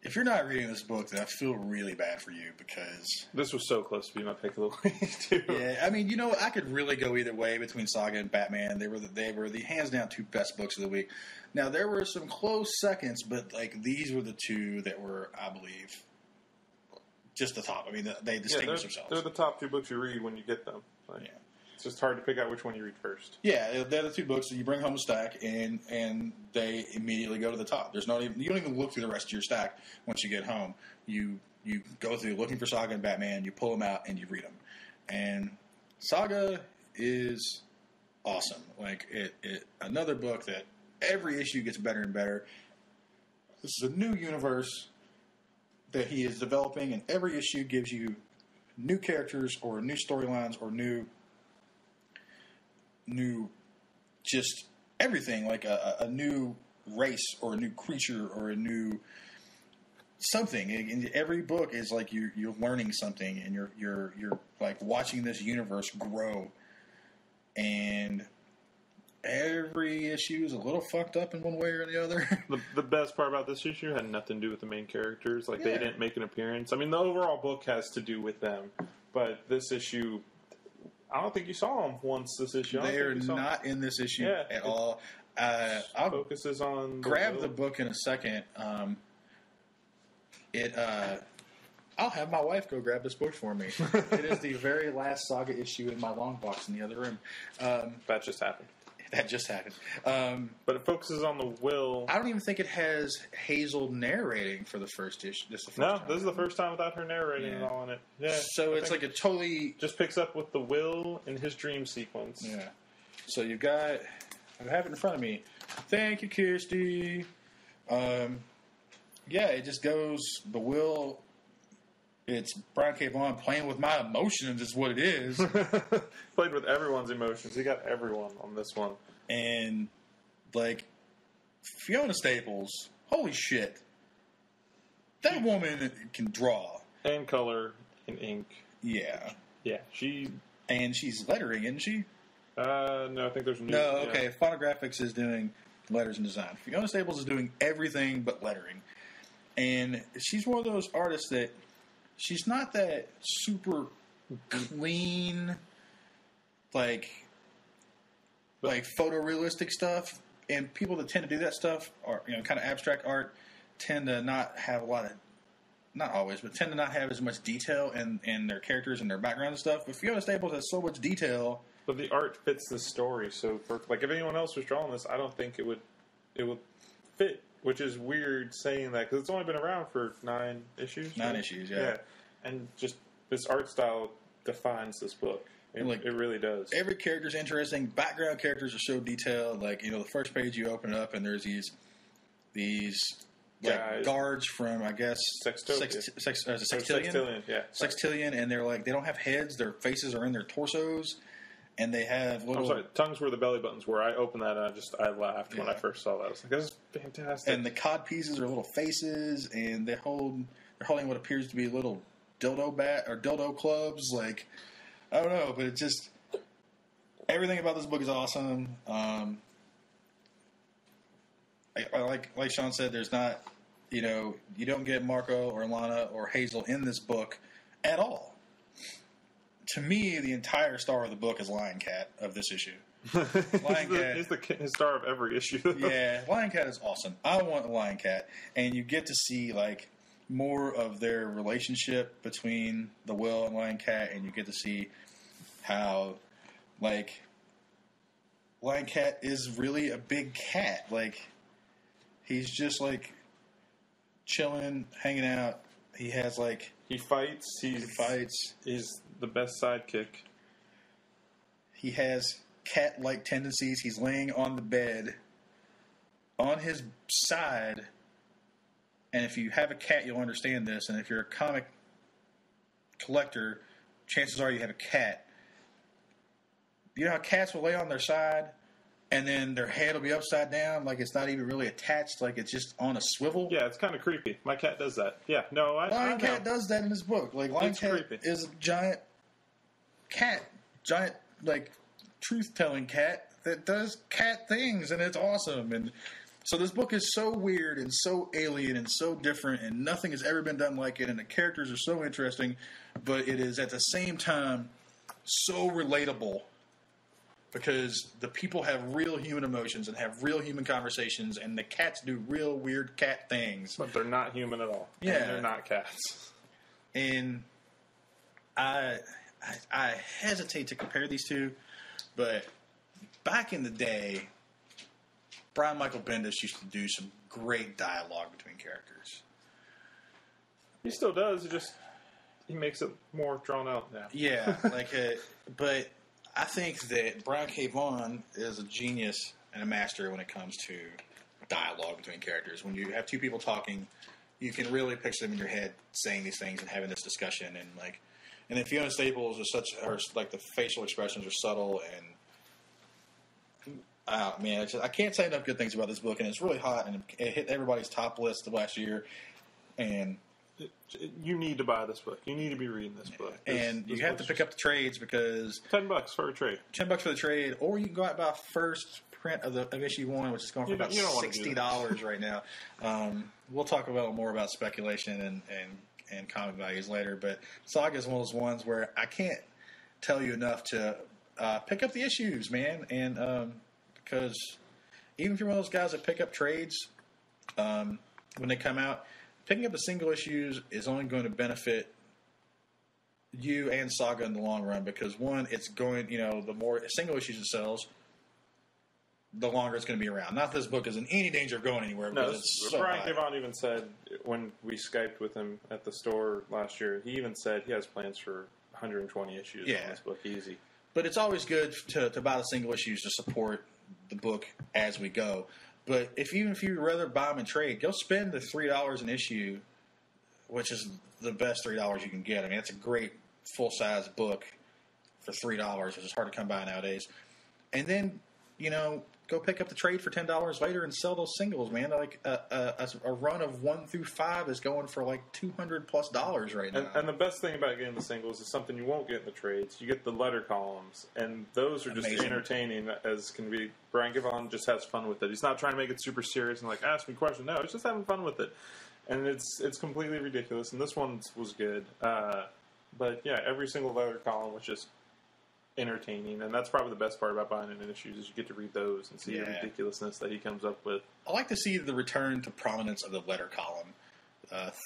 If you're not reading this book, then I feel really bad for you because this was so close to be my pick of the week too. Yeah, I mean, I could really go either way between Saga and Batman. They were the hands down 2 best books of the week. Now there were some close seconds, but these were the 2 that were, I believe, just the top. I mean, they distinguish themselves. They're the top 2 books you read when you get them. It's just hard to pick out which one you read first. Yeah, they're the 2 books that you bring home a stack, and they immediately go to the top. You don't even look through the rest of your stack once you get home. You go through looking for Saga and Batman, you pull them out, and you read them. And Saga is awesome. Another book that every issue gets better and better. This is a new universe that he is developing, and every issue gives you new characters or new storylines or new just everything, like a new race or a new creature or a new something. And every book is like you're learning something, and you're like watching this universe grow. And every issue is a little fucked up in one way or the other. The best part about this issue had nothing to do with the main characters. They didn't make an appearance. I mean, the overall book has to do with them, but this issue, I don't think you saw them once this issue. They are not in this issue at all. I'll focuses on grab the book in a second. I'll have my wife go grab this book for me. It is the very last Saga issue in my long box in the other room. That just happened. That just happened. But it focuses on the will. I don't even think it has Hazel narrating for the first issue. This is the first time without her narrating at all in it. Yeah. So it's like a totally... Just picks up with the will and his dream sequence. Yeah. So you've got... I have it in front of me. Thank you, Kirsty. It just goes... The will... It's Brian K. Vaughan playing with my emotions is what it is. Played with everyone's emotions. He got everyone on this one. And, Fiona Staples, holy shit. That woman can draw. And color and ink. Yeah. Yeah, And she's lettering, isn't she? No, I think there's new... No, okay. Yeah. Phonographics is doing letters and design. Fiona Staples is doing everything but lettering. And she's one of those artists that... She's not that super clean, like photorealistic stuff. And people that tend to do that stuff, or kind of abstract art, tend to not have a lot of, not always, but tend to not have as much detail in their characters and their background and stuff. But Fiona Staples has so much detail. But the art fits the story. So, if anyone else was drawing this, I don't think it would fit. Which is weird saying that because it's only been around for 9 issues. 9 issues, yeah. And just this art style defines this book. It really does. Every character's interesting. Background characters are so detailed. The first page you open up and there's these guards from, I guess, Sextillion. Yeah, Sextillion, and they're they don't have heads. Their faces are in their torsos. And they have little... I'm sorry, tongues where the belly buttons were. I opened that and I laughed when I first saw that. I was like, this is fantastic. And the cod pieces are little faces, and they're holding what appears to be little dildo bat or dildo clubs. I don't know, but it just... Everything about this book is awesome. like Sean said, there's not, you don't get Marco or Lana or Hazel in this book at all. To me, the entire star of the book is Lion Cat of this issue. Lion Cat is the star of every issue. Yeah, Lion Cat is awesome. I want Lion Cat, and you get to see more of their relationship between the Will and Lion Cat, and you get to see how Lion Cat is really a big cat. He's just chilling, hanging out. He has he fights. He fights. He's the best sidekick. He has cat-like tendencies. He's laying on the bed on his side, and if you have a cat, you'll understand this. And if you're a comic collector, chances are you have a cat. You know how cats will lay on their side, and then their head will be upside down, it's not even really attached, it's just on a swivel? Yeah, it's kind of creepy. My cat does that. Yeah, no, Lion Cat does that in his book. Lion Cat creepy. Is a giant cat, truth-telling cat that does cat things, and it's awesome. And so this book is so weird and so alien and so different, and nothing has ever been done like it, and the characters are so interesting, but it is at the same time so relatable because the people have real human emotions and have real human conversations, and the cats do real weird cat things. But they're not human at all. Yeah. And they're not cats. And I hesitate to compare these two, but back in the day, Brian Michael Bendis used to do some great dialogue between characters. He still does. He makes it more drawn out now. Yeah, but I think that Brian K. Vaughan is a genius and a master when it comes to dialogue between characters. When you have two people talking, you can really picture them in your head saying these things and having this discussion. And then Fiona Staples the facial expressions are subtle and I can't say enough good things about this book, and it's really hot, and it hit everybody's top list of last year. And you need to buy this book. You need to be reading this book. And you have to pick up the trades because $10 for a trade. $10 for the trade, or you can go out and buy a first print of issue 1, which is going for about $60 right now. We'll talk more about speculation and comic values later, but Saga is one of those ones where I can't tell you enough to pick up the issues, man. And because even if you're one of those guys that pick up trades when they come out, picking up the single issues is only going to benefit you and Saga in the long run because, one, it's going, the more single issues it sells, the longer it's going to be around. Not that this book is in any danger of going anywhere. No, Brian K. Vaughan even said when we Skyped with him at the store last year, he even said he has plans for 120 issues on this book, easy. But it's always good to buy the single issues to support the book as we go. But even if you'd rather buy them in trade, go spend the $3 an issue, which is the best $3 you can get. I mean, it's a great full-size book for $3, which is hard to come by nowadays. And then, go pick up the trade for $10 later and sell those singles, man. A run of 1 through 5 is going for $200+ right now. And the best thing about getting the singles is something you won't get in the trades. You get the letter columns, and those are just entertaining as can be. Brian K. Vaughan just has fun with it. He's not trying to make it super serious and ask me questions. No, he's just having fun with it, and it's completely ridiculous. And this one was good, but yeah, every single letter column was just entertaining, and that's probably the best part about buying it in issues is you get to read those and see the ridiculousness that he comes up with. I like to see the return to prominence of the letter column.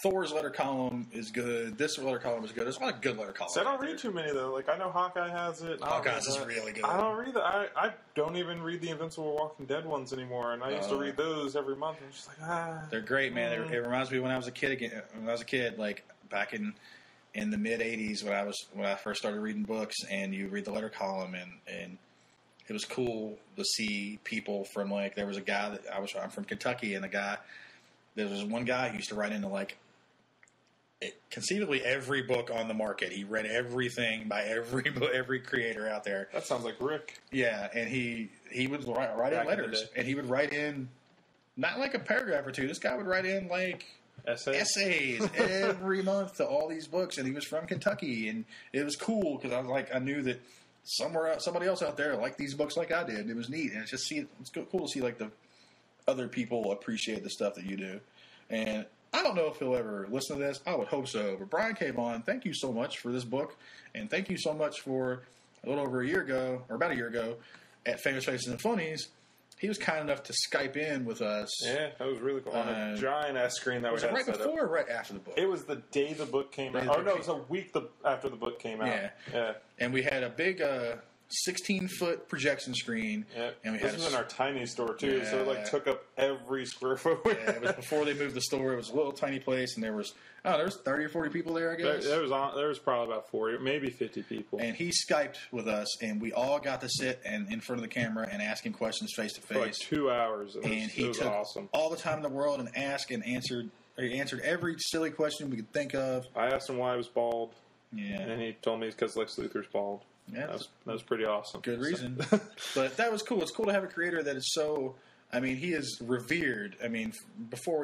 Thor's letter column is good. This letter column is good. There's a lot of good letter columns. So I don't read too many though. I know Hawkeye has it. Hawkeye's is really good. I don't read that. I don't even read the Invincible Walking Dead ones anymore, and I used to read those every month. I'm just they're great, man. It reminds me when I was a kid. Back in the mid '80s when I first started reading books, and you read the letter column, and it was cool to see people from there was a guy that I'm from Kentucky, and there was one guy who used to write into conceivably every book on the market. He read everything by every creator out there. That sounds like Rick. Yeah, and he would write in letters, and he would write in not a paragraph or two. This guy would write in essays every month to all these books, and he was from Kentucky, and it was cool because I knew that somebody else out there liked these books like I did. It was neat, and it's cool to see other people appreciate the stuff that you do. And I don't know if he'll ever listen to this. I would hope so. But Brian K. Vaughn, thank you so much for this book. And thank you so much for a little over a year ago, or about a year ago, at Famous Faces and Funnies. He was kind enough to Skype in with us. Yeah, that was really cool. On a giant-ass screen that we had right set before up. or right after the book? It was the day the book came out. Oh, no, it was a week after the book came out. Yeah. And we had a big 16-foot projection screen. Yeah. And this was in our tiny store, too, so it like took up every square foot. Yeah, it was before they moved the store. It was a little tiny place, and there was 30 or 40 people there, I guess. There was probably about 40, maybe 50 people. And he Skyped with us, and we all got to sit in front of the camera and ask him questions face to face. For like 2 hours. He took awesome. all the time in the world and asked and answered. He answered every silly question we could think of. I asked him why he was bald. Yeah. And he told me it's because Lex Luthor's bald. Yeah, that was pretty awesome. Good reason. But that was cool. It's cool to have a creator that is so... I mean, he is revered. I mean,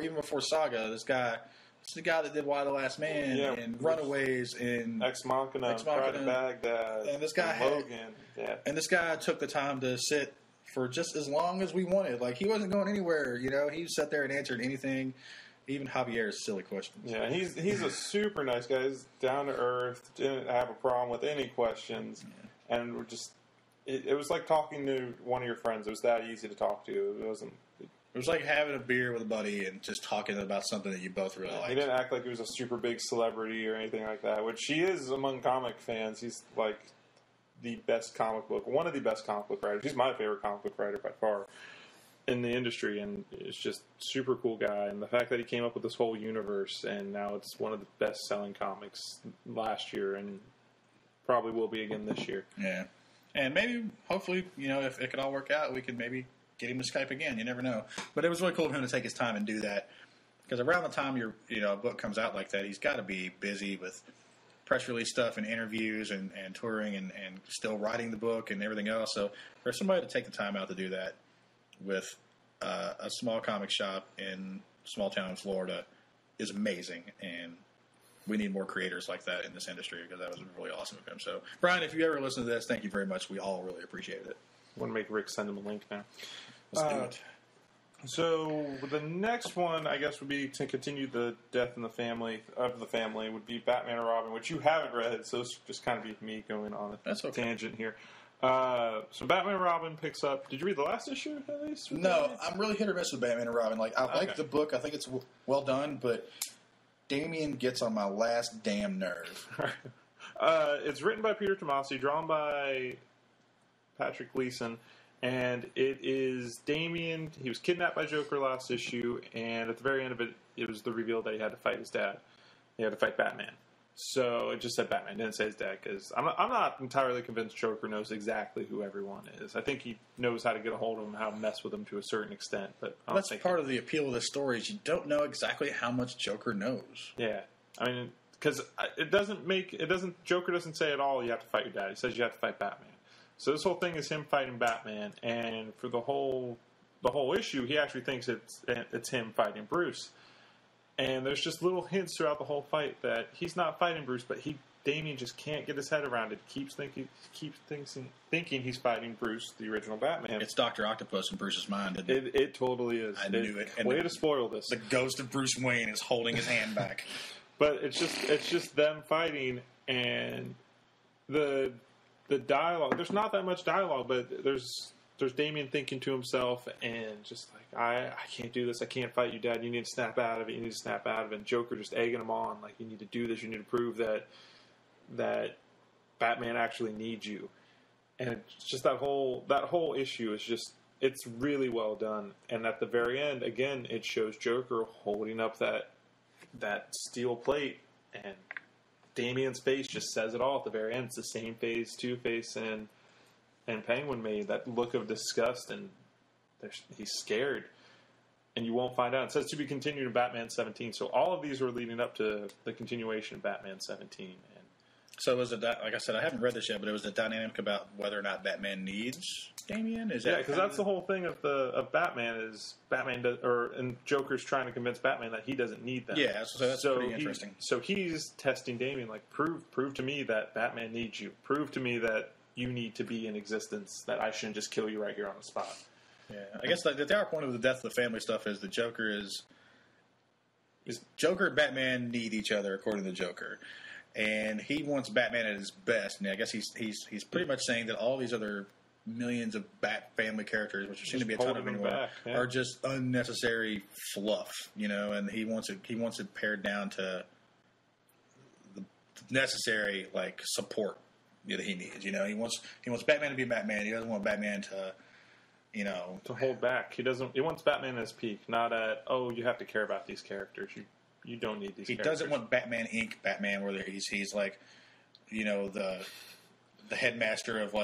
even before Saga, this guy... It's the guy that did Why the Last Man and Runaways and Ex Machina, Pride of Baghdad, and this guy Logan. And this guy took the time to sit for just as long as we wanted. Like, he wasn't going anywhere. You know, he sat there and answered anything, even Javier's silly questions. Yeah, he's a super nice guy. He's down to earth. Didn't have a problem with any questions, and we're just. It was like talking to one of your friends. It was that easy to talk to. It wasn't. It was like having a beer with a buddy and just talking about something that you both really liked. He didn't act like he was a super big celebrity or anything like that, which he is among comic fans. He's like one of the best comic book writers. He's my favorite comic book writer by far in the industry, and it's just super cool guy. And the fact that he came up with this whole universe, and now it's one of the best-selling comics last year, and probably will be again this year. Yeah. And maybe, hopefully, if it could all work out, we could maybe get him to Skype again. You never know. But it was really cool of him to take his time and do that. Because around the time a book comes out like that, he's got to be busy with press release stuff and interviews and touring and still writing the book and everything else. So for somebody to take the time out to do that with a small comic shop in a small town in Florida is amazing. And we need more creators like that in this industry because that was really awesome of him. So, Brian, if you ever listen to this, thank you very much. We all really appreciated it. I want to make Rick send him a link now. Let's do it. So the next one, I guess, would be to continue the death in the family would be Batman and Robin, which you haven't read, so it's just kind of be me going on a tangent here. So Batman and Robin picks up. Did you read the last issue at least? No, I'm really hit or miss with Batman and Robin. Like I like the book. I think it's well done, but Damian gets on my last damn nerve. It's written by Peter Tomasi, drawn by Patrick Gleason, and it is Damian. He was kidnapped by Joker last issue, and at the very end of it, it was the reveal that he had to fight his dad. He had to fight Batman. So it just said Batman, didn't say his dad, because I'm not entirely convinced Joker knows exactly who everyone is. I think he knows how to get a hold of them, how to mess with them to a certain extent. But that's part of the appeal of this story is you don't know exactly how much Joker knows. Yeah, I mean, because Joker doesn't say at all you have to fight your dad. He says you have to fight Batman. So this whole thing is him fighting Batman, and for the whole issue, he actually thinks it's him fighting Bruce. And there's just little hints throughout the whole fight that he's not fighting Bruce, but Damian just can't get his head around it. He keeps thinking he's fighting Bruce, the original Batman. It's Dr. Octopus in Bruce's mind, isn't it? It totally is. I knew it. And way to spoil this. The ghost of Bruce Wayne is holding his hand back. But it's just them fighting, and the dialogue. There's not that much dialogue, but there's Damian thinking to himself and just like, I can't do this. I can't fight you, Dad. You need to snap out of it. You need to snap out of it. And Joker just egging him on, like, you need to do this. You need to prove that Batman actually needs you. And it's just that whole issue is just, it's really well done. And at the very end, again, it shows Joker holding up that steel plate, and Damian's face just says it all at the very end. It's the same face Two-Face and Penguin made, that look of disgust, and he's scared, and you won't find out. It says to be continued in Batman 17, so all of these were leading up to the continuation of Batman 17. And so was it, like I said, I haven't read this yet, but it was the dynamic about whether or not Batman needs Damian? Because that's the whole thing of Batman is Batman and Joker's trying to convince Batman that he doesn't need them. Yeah, so that's pretty interesting. So he's testing Damian, like, prove to me that Batman needs you. Prove to me that you need to be in existence, that I shouldn't just kill you right here on the spot. Yeah, I guess the entire point of the death of the family stuff is the Joker is Joker and Batman need each other, according to the Joker, and he wants Batman at his best. And I guess he's pretty much saying that all these other millions of Bat family characters, which seem to be a ton of anymore, are just unnecessary fluff, And he wants it pared down to the necessary support that he needs. He wants Batman to be Batman. He doesn't want Batman to hold back. He wants Batman at his peak, not at you have to care about these characters. You don't need these. He characters. doesn't want Batman Inc. Batman, where he's like, the headmaster of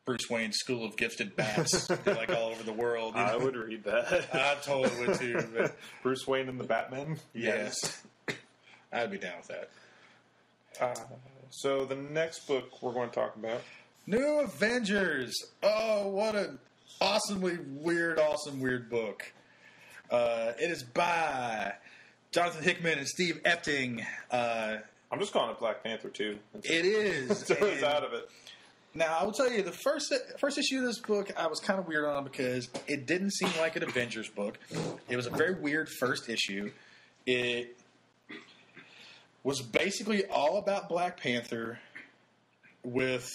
Bruce Wayne's School of Gifted Bats, all over the world. I would read that. I totally would too. But Bruce Wayne and the Batman. Yes, I'd be down with that. So the next book we're going to talk about, New Avengers. Oh, what an awesome, weird book. It is by Jonathan Hickman and Steve Epting. I'm just calling it Black Panther 2. It is. So it's out of it. Now, I will tell you, the first issue of this book, I was kind of weird on because it didn't seem like an Avengers book. It was a very weird first issue. It was basically all about Black Panther with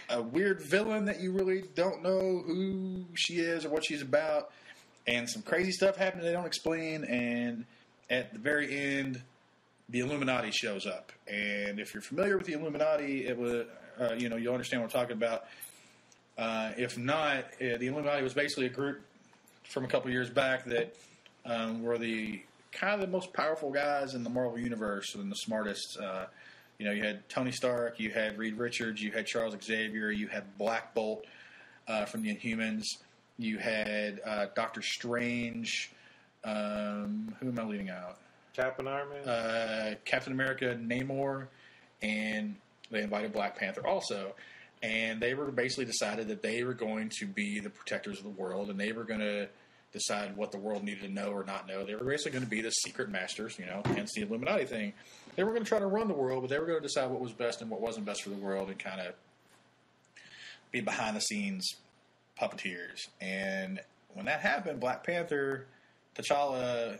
a weird villain that you really don't know who she is or what she's about, and some crazy stuff happening they don't explain, and at the very end, the Illuminati shows up. And if you're familiar with the Illuminati, it was, you'll understand what I'm talking about. If not, the Illuminati was basically a group from a couple years back that were the kind of the most powerful guys in the Marvel Universe and the smartest. You had Tony Stark, you had Reed Richards, you had Charles Xavier, you had Black Bolt from the Inhumans, you had Doctor Strange. Who am I leaving out? Captain America, Namor, and they invited Black Panther also. And they were basically decided that they were going to be the protectors of the world, and they were going to decide what the world needed to know or not know. They were basically going to be the secret masters, hence the Illuminati thing. They were going to try to run the world, but they were going to decide what was best and what wasn't best for the world and kind of be behind-the-scenes puppeteers. And when that happened, Black Panther, T'Challa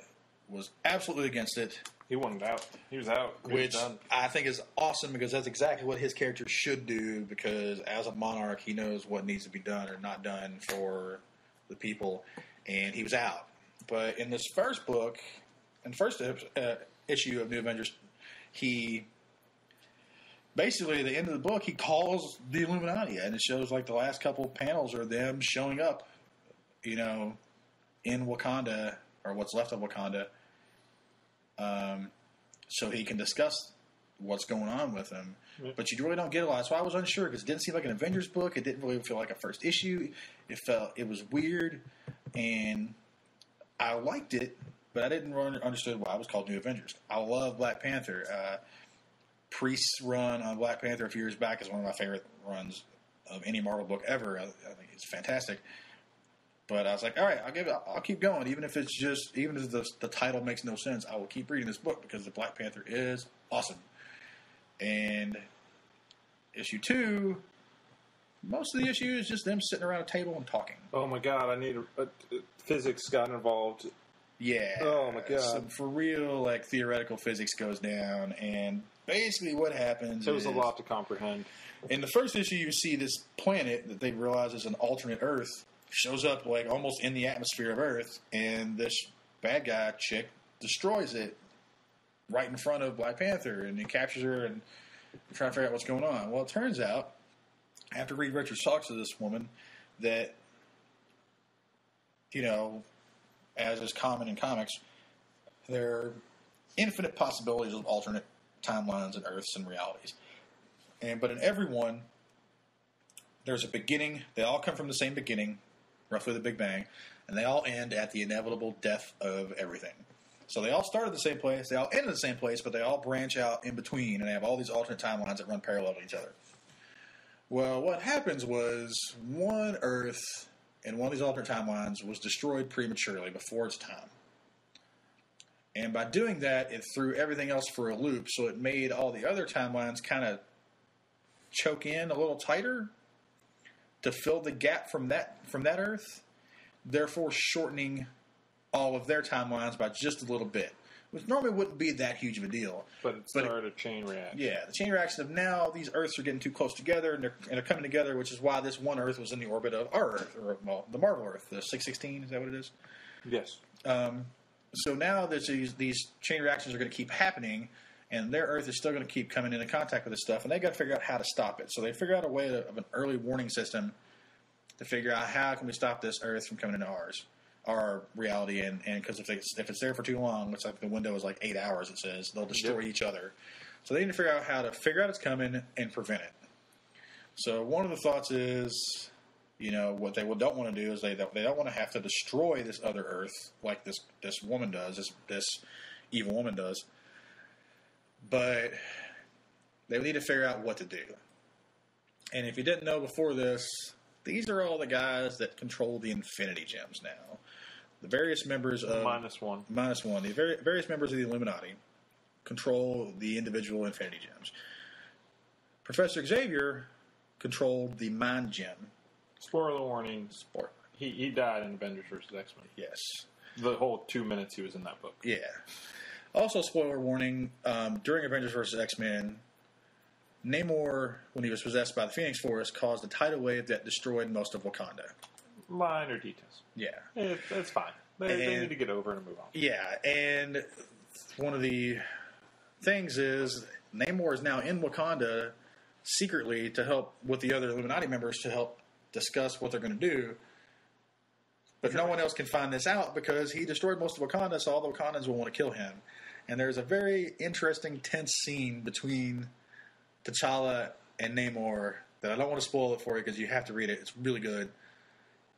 was absolutely against it. He wanted out. He was out. Which I think is awesome because that's exactly what his character should do, because as a monarch, he knows what needs to be done or not done for the people, and he was out. But in this first book, in the first issue of New Avengers, he basically, at the end of the book, he calls the Illuminati, and it shows the last couple panels are them showing up, in Wakanda, or what's left of Wakanda, so he can discuss what's going on with them. But you really don't get a lot. So I was unsure because it didn't seem like an Avengers book. It didn't really feel like a first issue. It was weird, and I liked it, but I didn't really understand why it was called New Avengers. I love Black Panther. Priest's run on Black Panther a few years back is one of my favorite runs of any Marvel book ever. I think it's fantastic. But I was like, all right, I'll keep going, even if the title makes no sense. I will keep reading this book because the Black Panther is awesome. And issue 2, most of the issue is just them sitting around a table and talking. Oh my God, I need physics got involved. Yeah. Oh my God. Some for real, theoretical physics goes down, and basically what happens is... It was a lot to comprehend. In the first issue, you see this planet that they realize is an alternate Earth, shows up almost in the atmosphere of Earth, and this bad guy chick destroys it right in front of Black Panther, and he captures her and trying to figure out what's going on. Well, it turns out, after Reed Richards talks to this woman, that, as is common in comics, there are infinite possibilities of alternate timelines and Earths and realities. But in every one, there's a beginning. They all come from the same beginning, roughly the Big Bang, and they all end at the inevitable death of everything. So they all start at the same place, they all end at the same place, but they all branch out in between, and they have all these alternate timelines that run parallel to each other. Well, what happens was one Earth in one of these alternate timelines was destroyed prematurely before its time. And by doing that, it threw everything else for a loop, so it made all the other timelines kind of choke in a little tighter to fill the gap from that Earth, therefore shortening all of their timelines by just a little bit, which normally wouldn't be that huge of a deal. But it started a chain reaction. Yeah, the chain reaction of now these Earths are getting too close together and they're coming together, which is why this one Earth was in the orbit of our Earth, or the Marvel Earth, the 616. Is that what it is? Yes. So now there's these chain reactions are going to keep happening, and their Earth is still going to keep coming into contact with this stuff, and they got to figure out how to stop it. So they figure out a way of an early warning system to figure out how can we stop this Earth from coming into our reality, and because if it's there for too long, it's like the window is like 8 hours. It says they'll destroy each other. So they need to figure out how to figure out it's coming and prevent it. So one of the thoughts is, what they don't want to do is they don't want to have to destroy this other Earth like this woman does, this evil woman does. But they need to figure out what to do. And if you didn't know before this, these are all the guys that control the Infinity Gems now. The various members of... Minus one. The various members of the Illuminati control the individual Infinity Gems. Professor Xavier controlled the Mind Gem. Spoiler warning. He died in Avengers vs. X-Men. Yes. The whole 2 minutes he was in that book. Yeah. Also, spoiler warning, during Avengers vs. X-Men, Namor, when he was possessed by the Phoenix Force, caused a tidal wave that destroyed most of Wakanda. Minor details. Yeah. It's fine. They need to get over it and move on. Yeah, and one of the things is Namor is now in Wakanda secretly to help with the other Illuminati members to help discuss what they're going to do. But no one else can find this out because he destroyed most of Wakanda, so all the Wakandans will want to kill him. And there's a very interesting, tense scene between T'Challa and Namor that I don't want to spoil it for you because you have to read it. It's really good.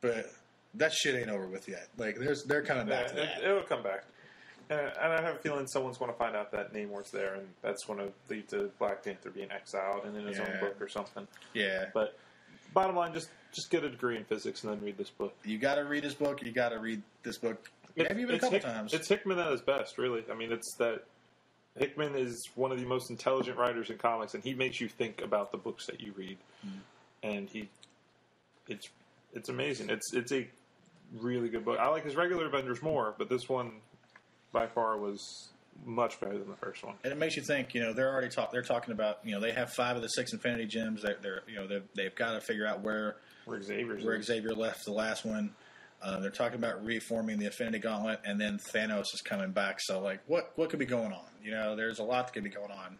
But that shit ain't over with yet. Like, they're coming back to that. It'll come back. And I have a feeling someone's going to find out that Namor's there, and that's going to lead to Black Panther being exiled and in his own book or something. Yeah. But bottom line, just get a degree in physics and then read this book. You got to read this book. You got to read this book maybe even a couple times. It's Hickman at his best, really. I mean, it's that Hickman is one of the most intelligent writers in comics, and he makes you think about the books that you read. And it's amazing. It's a really good book. I like his regular Avengers more, but this one by far was much better than the first one. And it makes you think. They're already they're talking about. They have 5 of the 6 Infinity Gems. They've got to figure out where Xavier left the last one. They're talking about reforming the Infinity Gauntlet, and then Thanos is coming back. So, like, what could be going on? There's a lot that could be going on.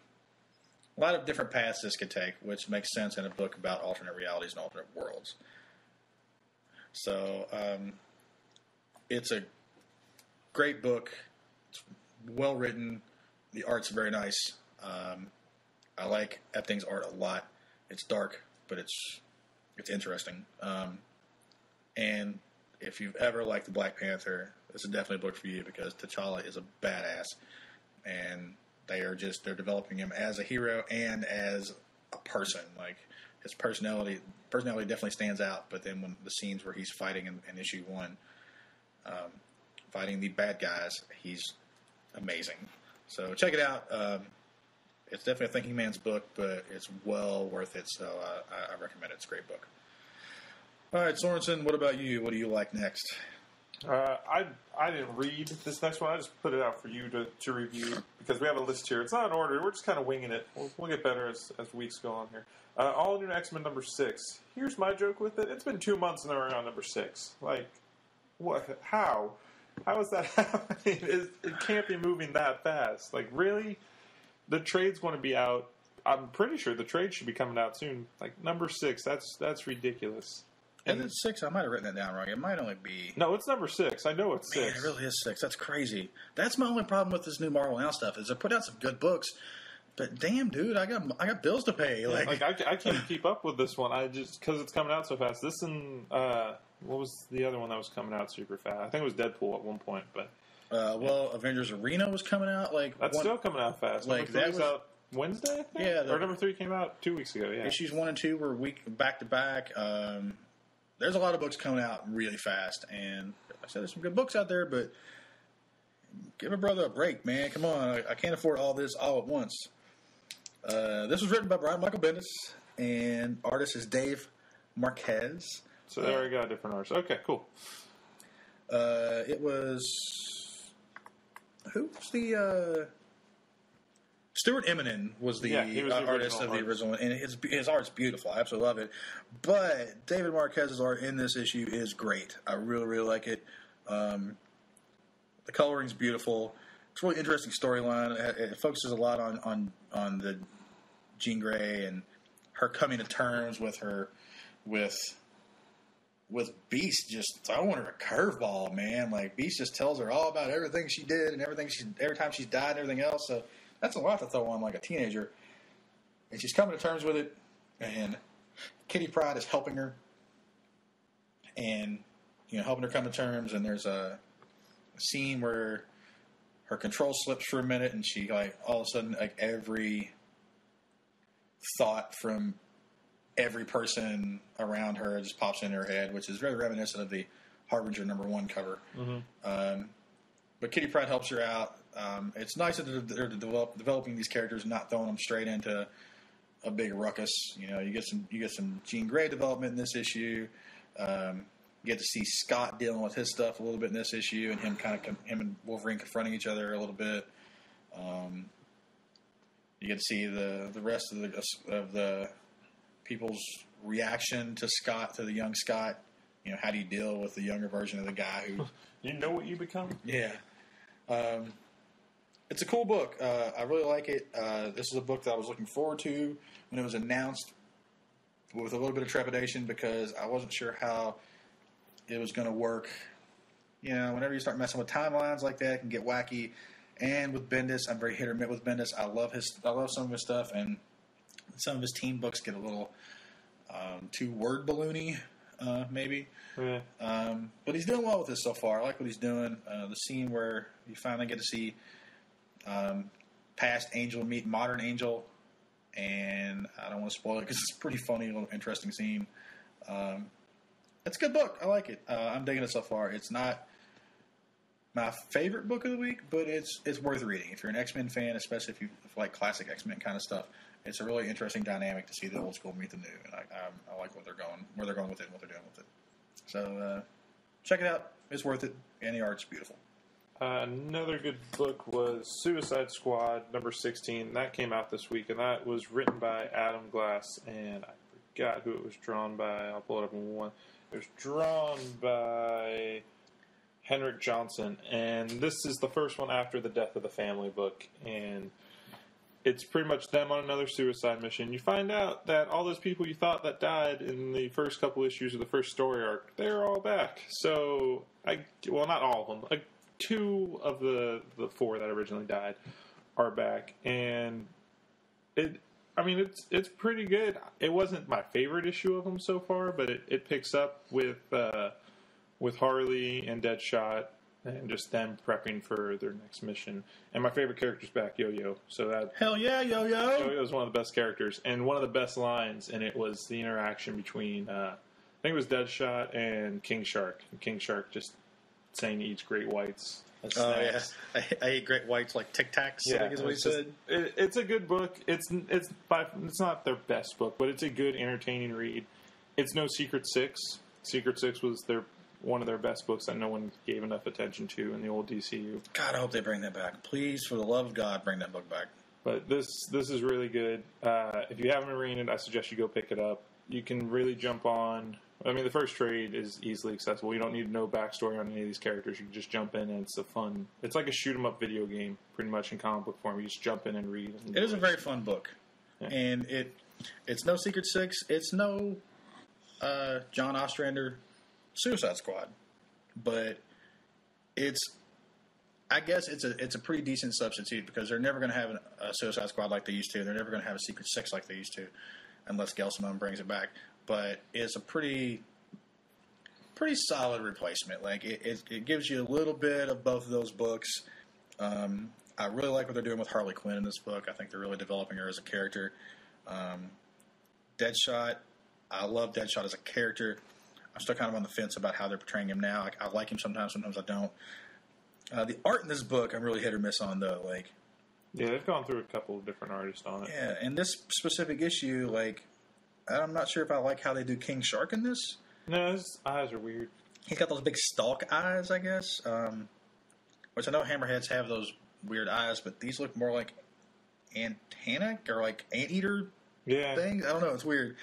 A lot of different paths this could take, which makes sense in a book about alternate realities and alternate worlds. So, it's a great book. It's well written. The art's very nice. I like Epting's art a lot. It's dark, but it's interesting. And if you've ever liked the Black Panther, this is definitely a book for you because T'Challa is a badass, and they're developing him as a hero and as a person. Like, his personality definitely stands out. But then when the scenes where he's fighting in issue 1, fighting the bad guys, he's amazing. So check it out. It's definitely a thinking man's book, but it's well worth it. So I recommend it. It's a great book. All right, Sorensen, what about you? What do you like next? I didn't read this next one. I just put it out for you to review because we have a list here. It's not in order. We're just kind of winging it. We'll get better as weeks go on here. All New X-Men number 6. Here's my joke with it. It's been 2 months and they're on number 6. Like, what? How? How is that happening? It can't be moving that fast. Like, really? The trade's going to be out. I'm pretty sure the trade should be coming out soon. Like, number 6. That's ridiculous. And it's 6. I might have written that down wrong. It might only be... No, it's number 6. I know it's 6. Man, it really is 6. That's crazy. That's my only problem with this new Marvel Now stuff is they put out some good books, but damn, dude, I got bills to pay. Like I can't keep up with this one. I just because it's coming out so fast. This and what was the other one that was coming out super fast? I think it was Deadpool at one point, but Avengers Arena was coming out still coming out fast. Like that was out Wednesday, I think? Yeah, or number 3 came out 2 weeks ago. Yeah, issues 1 and 2 were back to back. There's a lot of books coming out really fast, and like I said, there's some good books out there, but give a brother a break, man. Come on, I can't afford all this all at once. This was written by Brian Michael Bendis, and artist is Dave Marquez. So they already got a different artist. Okay, cool. It was... Who was the... Stuart Eminem was the artist of the original one, and his art's beautiful. I absolutely love it. But David Marquez's art in this issue is great. I really, really like it. The coloring's beautiful. It's a really interesting storyline. It focuses a lot on the Jean Grey and her coming to terms with Beast just throwing her a curveball, man. Like, Beast just tells her all about everything she did and every time she's died and everything else. So that's a lot to throw on like a teenager. And she's coming to terms with it, and Kitty Pryde is helping her and, helping her come to terms. And there's a scene where her control slips for a minute, and she, like, all of a sudden, like, every thought from every person around her just pops into her head, which is very reminiscent of the Harbinger #1 cover. Mm-hmm. But Kitty Pryde helps her out. It's nice that they're developing these characters and not throwing them straight into a big ruckus. You get some Jean Grey development in this issue. You get to see Scott dealing with his stuff a little bit in this issue, and him and Wolverine confronting each other a little bit. You get to see the rest of the people's reaction to the young Scott. How do you deal with the younger version of the guy who... You know what you become? Yeah. It's a cool book. I really like it. This is a book that I was looking forward to when it was announced with a little bit of trepidation because I wasn't sure how it was going to work. Whenever you start messing with timelines like that, it can get wacky. And with Bendis, I'm very hit or miss with Bendis. I love some of his stuff, and some of his team books get a little too word balloony, maybe. Yeah. But he's doing well with this so far. I like what he's doing. The scene where you finally get to see past Angel meet modern Angel, and I don't want to spoil it because it's a pretty funny, little interesting scene. It's a good book. I like it. I'm digging it so far. It's not my favorite book of the week, but it's worth reading. If you're an X-Men fan, especially if you like classic X-Men kind of stuff, it's a really interesting dynamic to see the old school meet the new, and I like where they're going with it and what they're doing with it. So check it out. It's worth it, and the art's beautiful. Another good book was Suicide Squad #16. That came out this week, and that was written by Adam Glass, and I forgot who it was drawn by. I'll pull it up in one. It was drawn by Henrik Johnson, and this is the first one after the Death of the Family book, and it's pretty much them on another suicide mission. You find out that all those people you thought that died in the first couple issues of the first story arc, they're all back. So, not all of them. Like, 2 of the 4 that originally died are back, and it's pretty good. It wasn't my favorite issue of them so far, but it picks up with Harley and Deadshot and just them prepping for their next mission. And my favorite character's back, Yo-Yo. So that hell yeah, Yo-Yo! Yo-Yo is one of the best characters, and one of the best lines, and it was the interaction between I think it was Deadshot and King Shark. And King Shark just saying he eats great whites. Oh yeah, I eat great whites like Tic Tacs. Yeah, I think is what he said. It's a good book. It's not their best book, but it's a good, entertaining read. It's no Secret Six. Secret Six was one of their best books that no one gave enough attention to in the old DCU. God, I hope they bring that back. Please, for the love of God, bring that book back. But this is really good. If you haven't been reading it, I suggest you go pick it up. You can really jump on. The first trade is easily accessible. You don't need to know backstory on any of these characters. You can just jump in, and it's like a shoot-'em-up video game, pretty much in comic book form. You just jump in and read. It is a very fun book. Yeah. And it's no Secret Six. It's no John Ostrander Suicide Squad. But I guess it's a pretty decent substitute because they're never going to have a Suicide Squad like they used to. They're never going to have a Secret Six like they used to, unless Gail Simone brings it back. But it's a pretty solid replacement. Like it gives you a little bit of both of those books. I really like what they're doing with Harley Quinn in this book. I think they're really developing her as a character. Deadshot, I love Deadshot as a character. I'm still kind of on the fence about how they're portraying him now. I like him sometimes I don't. The art in this book, I'm really hit or miss on though. Yeah, they've gone through a couple of different artists on it. Yeah, and this specific issue, I'm not sure if I like how they do King Shark in this. No, his eyes are weird. He's got those big stalk eyes, I guess. Which I know hammerheads have those weird eyes, but these look more like antenna or like anteater things. I don't know. It's weird.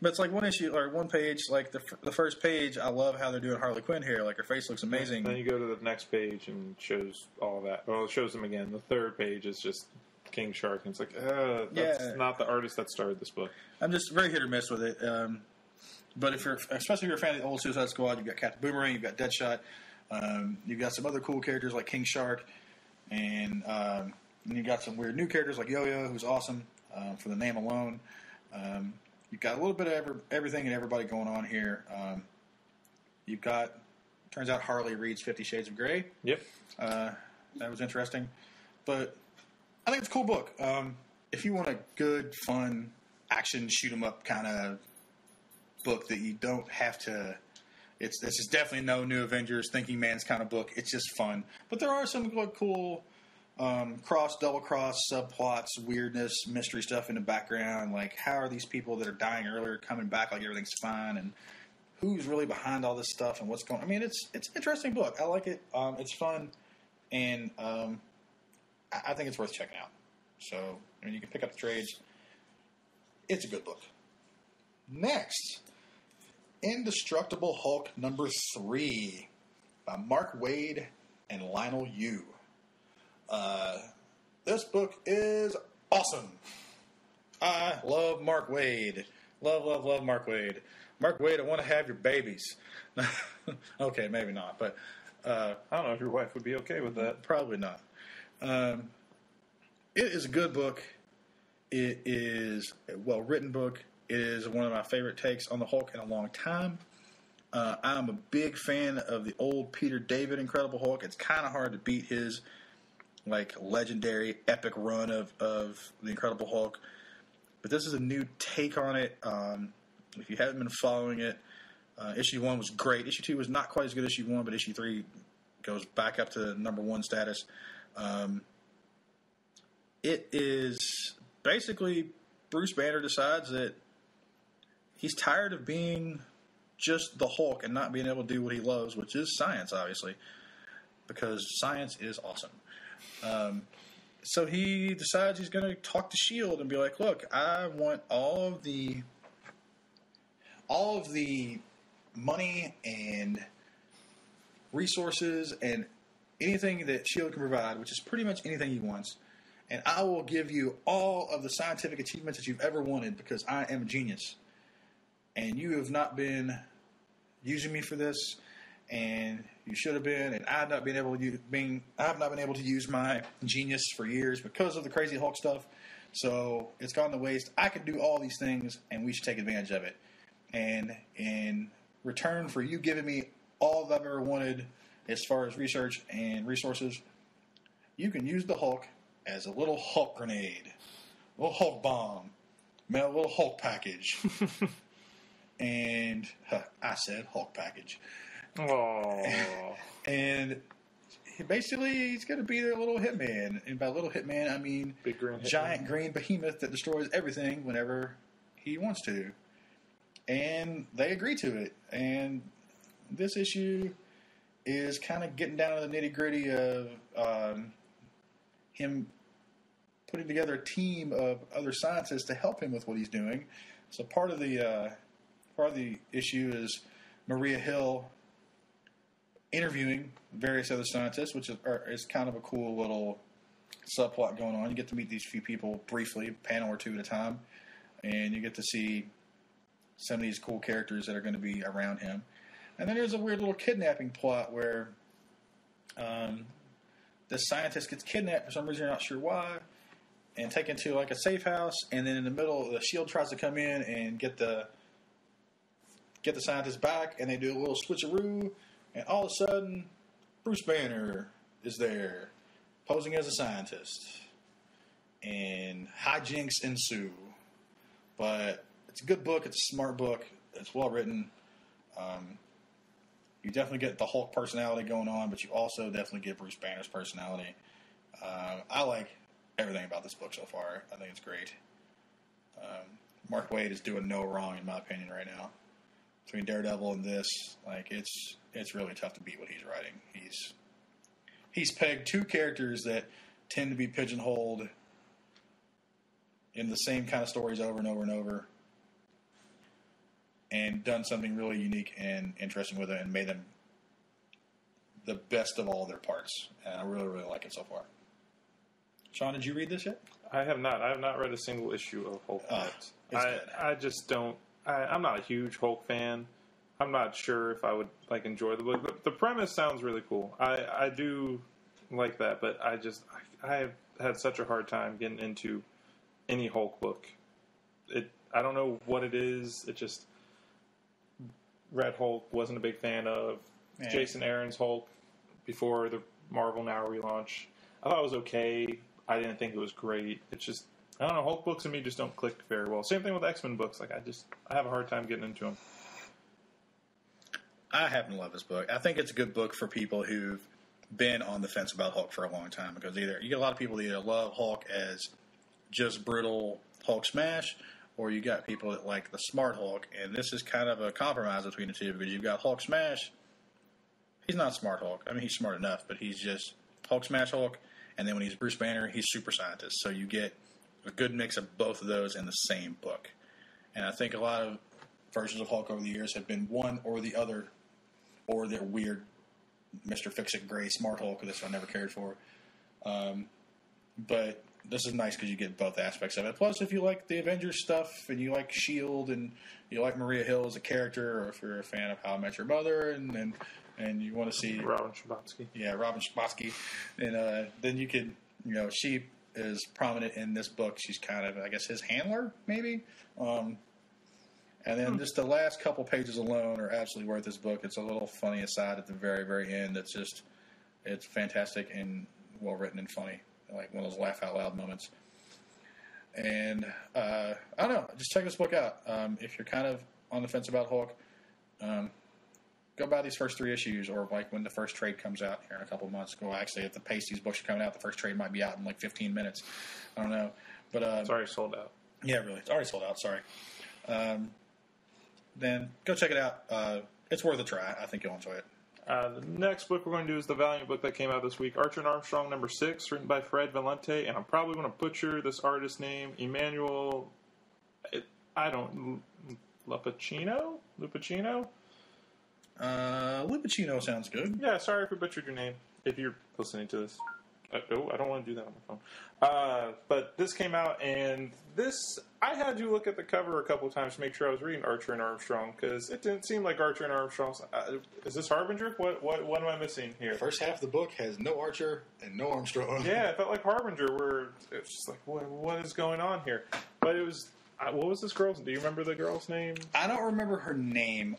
But it's like one issue or one page. Like the first page, I love how they're doing Harley Quinn here. Like her face looks amazing. Then you go to the next page and it shows all of that. Well, it shows them again. The third page is just King Shark, and it's like, that's not the artist that started this book. I'm just very hit or miss with it. But especially if you're a fan of the old Suicide Squad, you've got Captain Boomerang, you've got Deadshot, you've got some other cool characters like King Shark, and you've got some weird new characters like Yo-Yo, who's awesome for the name alone. You've got a little bit of everything and everybody going on here. You've got, turns out Harley reads 50 Shades of Grey. Yep. That was interesting. But I think it's a cool book. If you want a good, fun, action, shoot-'em-up kind of book that you don't have to... This is definitely no New Avengers, Thinking Man's kind of book. It's just fun. But there are some cool... double-cross, subplots, weirdness, mystery stuff in the background. Like, how are these people that are dying earlier coming back like everything's fine? And who's really behind all this stuff and what's going on? I mean, it's an interesting book. I like it. It's fun. And I think it's worth checking out. So, I mean, you can pick up the trades. It's a good book. Next, Indestructible Hulk #3 by Mark Waid and Lionel Yu. This book is awesome. I love Mark Waid. Love Mark Waid. Mark Waid, I want to have your babies. Okay, maybe not, but I don't know if your wife would be okay with that. Probably not. It is a good book. It is a well-written book. It is one of my favorite takes on the Hulk in a long time. I'm a big fan of the old Peter David Incredible Hulk. It's kind of hard to beat his like legendary epic run of the Incredible Hulk. But this is a new take on it. If you haven't been following it, issue 1 was great. Issue 2 was not quite as good as issue 1, but issue 3 goes back up to #1 status. It is basically Bruce Banner decides that he's tired of being just the Hulk and not being able to do what he loves, which is science, obviously, because science is awesome. So he decides he's going to talk to S.H.I.E.L.D. and be like, look, I want all of the money and resources and anything that S.H.I.E.L.D. can provide, which is pretty much anything he wants, and I will give you all of the scientific achievements that you've ever wanted because I am a genius. And you have not been using me for this, and you should have been, and I have not been able to use my genius for years because of the Crazy Hulk stuff. So it's gone to waste. I can do all these things, and we should take advantage of it. And in return for you giving me all that I've ever wanted as far as research and resources, you can use the Hulk as a little Hulk grenade, a little Hulk bomb, a little Hulk package. And I said Hulk package. Aww. And he's going to be their little hitman. And by little hitman, I mean big green giant green behemoth that destroys everything whenever he wants to. And they agree to it. And this issue is kind of getting down to the nitty-gritty of him putting together a team of other scientists to help him with what he's doing. So part of the issue is Maria Hill interviewing various other scientists, which is kind of a cool little subplot going on. You get to meet these few people briefly, a panel or two at a time, and you get to see some of these cool characters that are going to be around him. And then there's a weird little kidnapping plot where the scientist gets kidnapped for some reason, you're not sure why, and taken to like a safe house, and then in the middle, the S.H.I.E.L.D. tries to come in and get the scientist back, and they do a little switcheroo, and all of a sudden, Bruce Banner is there, posing as a scientist, and hijinks ensue. But it's a good book, it's a smart book, it's well written. You definitely get the Hulk personality going on, but you also definitely get Bruce Banner's personality. I like everything about this book so far. I think it's great. Mark Waid is doing no wrong, in my opinion, right now. Between Daredevil and this, like, it's really tough to beat what he's writing. He's pegged two characters that tend to be pigeonholed in the same kind of stories over and over and over, and done something really unique and interesting with it, and made them the best of all their parts. And I really, really like it so far. Sean, did you read this yet? I have not. I have not read a single issue of Hulk yet. I just don't. I'm not a huge Hulk fan. I'm not sure if I would enjoy the book. The premise sounds really cool. I do like that, but I have had such a hard time getting into any Hulk book. I don't know what it is. It just Red Hulk wasn't a big fan of. Man. Jason Aaron's Hulk before the Marvel Now relaunch. I thought it was okay. I didn't think it was great. It's just, I don't know, Hulk books and me just don't click very well. Same thing with X-Men books. I have a hard time getting into them. I happen to love this book. I think it's a good book for people who've been on the fence about Hulk for a long time, because you get a lot of people that either love Hulk as just brutal Hulk smash, or you got people that like the smart Hulk, and this is kind of a compromise between the two, because you've got Hulk smash. He's not smart Hulk. I mean, he's smart enough, but he's just Hulk smash Hulk. And then when he's Bruce Banner, he's super scientist. So you get a good mix of both of those in the same book. And I think a lot of versions of Hulk over the years have been one or the other, or they're weird Mr. Fix-It Gray Smart Hulk, this I never cared for. But this is nice because you get both aspects of it. Plus, if you like the Avengers stuff and you like S.H.I.E.L.D. and you like Maria Hill as a character, or if you're a fan of How I Met Your Mother and you want to see Robin Scherbatsky. Yeah, Robin Scherbatsky. And then you could, she is prominent in this book. She's kind of, I guess, his handler, maybe. And then just the last couple pages alone are absolutely worth this book. It's a little funny aside at the very, very end. It's fantastic and well written and funny. Like one of those laugh out loud moments. And I don't know, just check this book out. If you're kind of on the fence about Hulk, go buy these first 3 issues, or like when the first trade comes out here in a couple of months. Actually, at the pace these books are coming out, the first trade might be out in like 15 minutes. I don't know. But it's already sold out. Yeah, really. It's already sold out. Sorry. Then go check it out. It's worth a try. I think you'll enjoy it. The next book we're going to do is the Valiant book that came out this week, Archer and Armstrong #6, written by Fred Valente, and I'm probably going to butcher this artist's name, Emmanuel, Lupacino? Lupacino sounds good. Yeah, sorry if we butchered your name, if you're listening to this. I don't want to do that on my phone. But this came out, and I had to look at the cover a couple of times to make sure I was reading Archer and Armstrong, because it didn't seem like Archer and Armstrong. Is this Harbinger? What am I missing here? The first half of the book has no Archer and no Armstrong. Yeah, it felt like Harbinger, where it's just like, what is going on here? But it was... what was this girl's? Do you remember the girl's name? I don't remember her name.